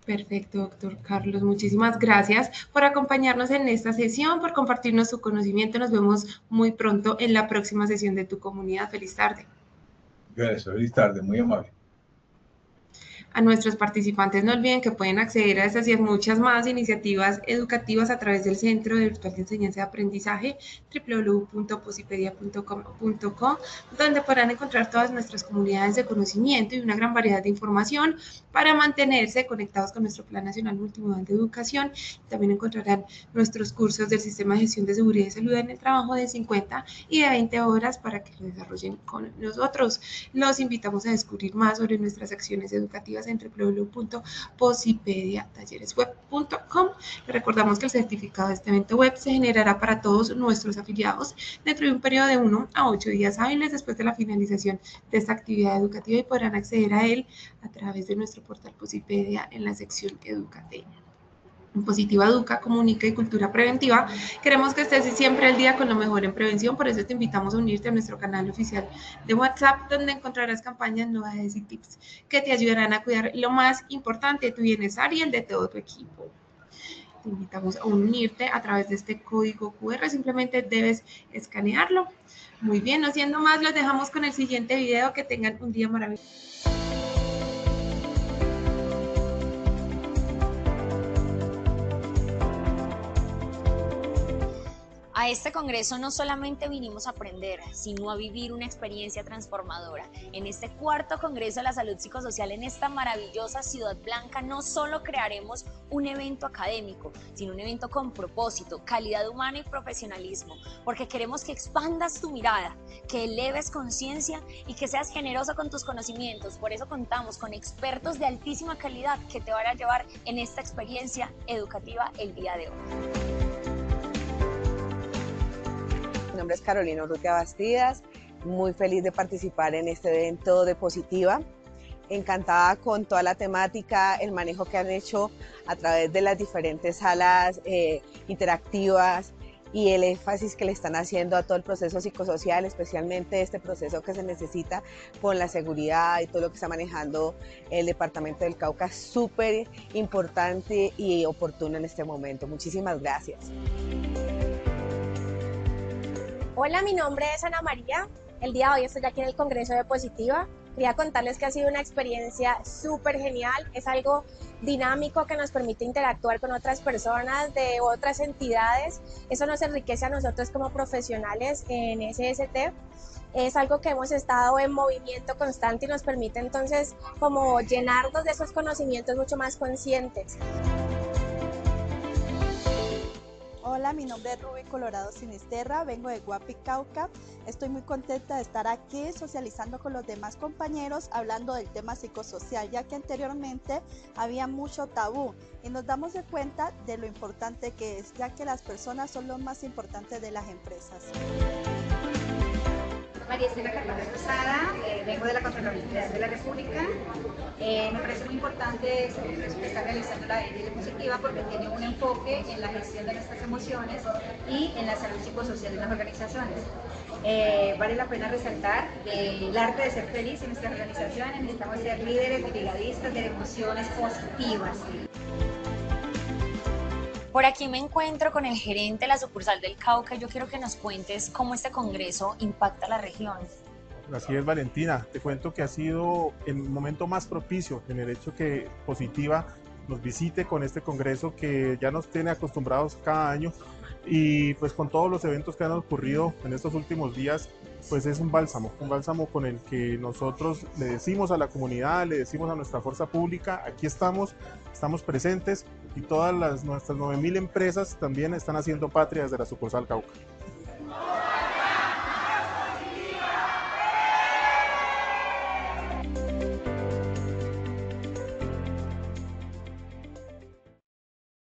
Perfecto, doctor Carlos. Muchísimas gracias por acompañarnos en esta sesión, por compartirnos su conocimiento. Nos vemos muy pronto en la próxima sesión de Tu Comunidad. Feliz tarde. Gracias, feliz tarde, muy amable. A nuestros participantes no olviden que pueden acceder a estas y a muchas más iniciativas educativas a través del Centro de Virtual de Enseñanza y Aprendizaje www.posipedia.com, donde podrán encontrar todas nuestras comunidades de conocimiento y una gran variedad de información para mantenerse conectados con nuestro Plan Nacional Multimodal de Educación. También encontrarán nuestros cursos del Sistema de Gestión de Seguridad y Salud en el Trabajo de 50 y de 20 horas para que lo desarrollen con nosotros. Los invitamos a descubrir más sobre nuestras acciones educativas en www.posipediatalleresweb.com. Recordamos que el certificado de este evento web se generará para todos nuestros afiliados dentro de un periodo de 1 a 8 días hábiles después de la finalización de esta actividad educativa, y podrán acceder a él a través de nuestro portal Posipedia en la sección educativa. En Positiva Educa, Comunica y Cultura Preventiva, queremos que estés siempre al día con lo mejor en prevención. Por eso te invitamos a unirte a nuestro canal oficial de WhatsApp, donde encontrarás campañas, novedades y tips que te ayudarán a cuidar lo más importante, tu bienestar y el de todo tu equipo. Te invitamos a unirte a través de este código QR, simplemente debes escanearlo. Muy bien, no siendo más, los dejamos con el siguiente video. Que tengan un día maravilloso. A este congreso no solamente vinimos a aprender, sino a vivir una experiencia transformadora. En este cuarto Congreso de la Salud Psicosocial en esta maravillosa Ciudad Blanca, no solo crearemos un evento académico, sino un evento con propósito, calidad humana y profesionalismo, porque queremos que expandas tu mirada, que eleves conciencia y que seas generoso con tus conocimientos. Por eso contamos con expertos de altísima calidad que te van a llevar en esta experiencia educativa el día de hoy. Mi nombre es Carolina Urrutia Bastidas, muy feliz de participar en este evento de Positiva, encantada con toda la temática, el manejo que han hecho a través de las diferentes salas interactivas y el énfasis que le están haciendo a todo el proceso psicosocial, especialmente este proceso que se necesita con la seguridad y todo lo que está manejando el Departamento del Cauca, súper importante y oportuno en este momento. Muchísimas gracias. Hola, mi nombre es Ana María. El día de hoy estoy aquí en el Congreso de Positiva. Quería contarles que ha sido una experiencia súper genial. Es algo dinámico que nos permite interactuar con otras personas de otras entidades. Eso nos enriquece a nosotros como profesionales en SST. Es algo que hemos estado en movimiento constante y nos permite entonces como llenarnos de esos conocimientos mucho más conscientes. Hola, mi nombre es Ruby Colorado Sinisterra, vengo de Guapi, Cauca. Estoy muy contenta de estar aquí socializando con los demás compañeros, hablando del tema psicosocial, ya que anteriormente había mucho tabú y nos damos de cuenta de lo importante que es, ya que las personas son lo más importante de las empresas. María Estela Carvajal Rosada, vengo de la Contraloría de la República. Me parece muy importante este congreso que está realizando la EDL Positiva porque tiene un enfoque en la gestión de nuestras emociones y en la salud psicosocial de las organizaciones. Vale la pena resaltar el arte de ser feliz en nuestras organizaciones. Necesitamos ser líderes, brigadistas de emociones positivas. Por aquí me encuentro con el gerente de la sucursal del Cauca. Yo quiero que nos cuentes cómo este congreso impacta a la región. Así es, Valentina. Te cuento que ha sido el momento más propicio en el hecho que Positiva nos visite con este congreso que ya nos tiene acostumbrados cada año, y pues con todos los eventos que han ocurrido en estos últimos días, pues es un bálsamo con el que nosotros le decimos a la comunidad, le decimos a nuestra fuerza pública: aquí estamos presentes, y todas nuestras 9.000 empresas también están haciendo patria desde la sucursal Cauca.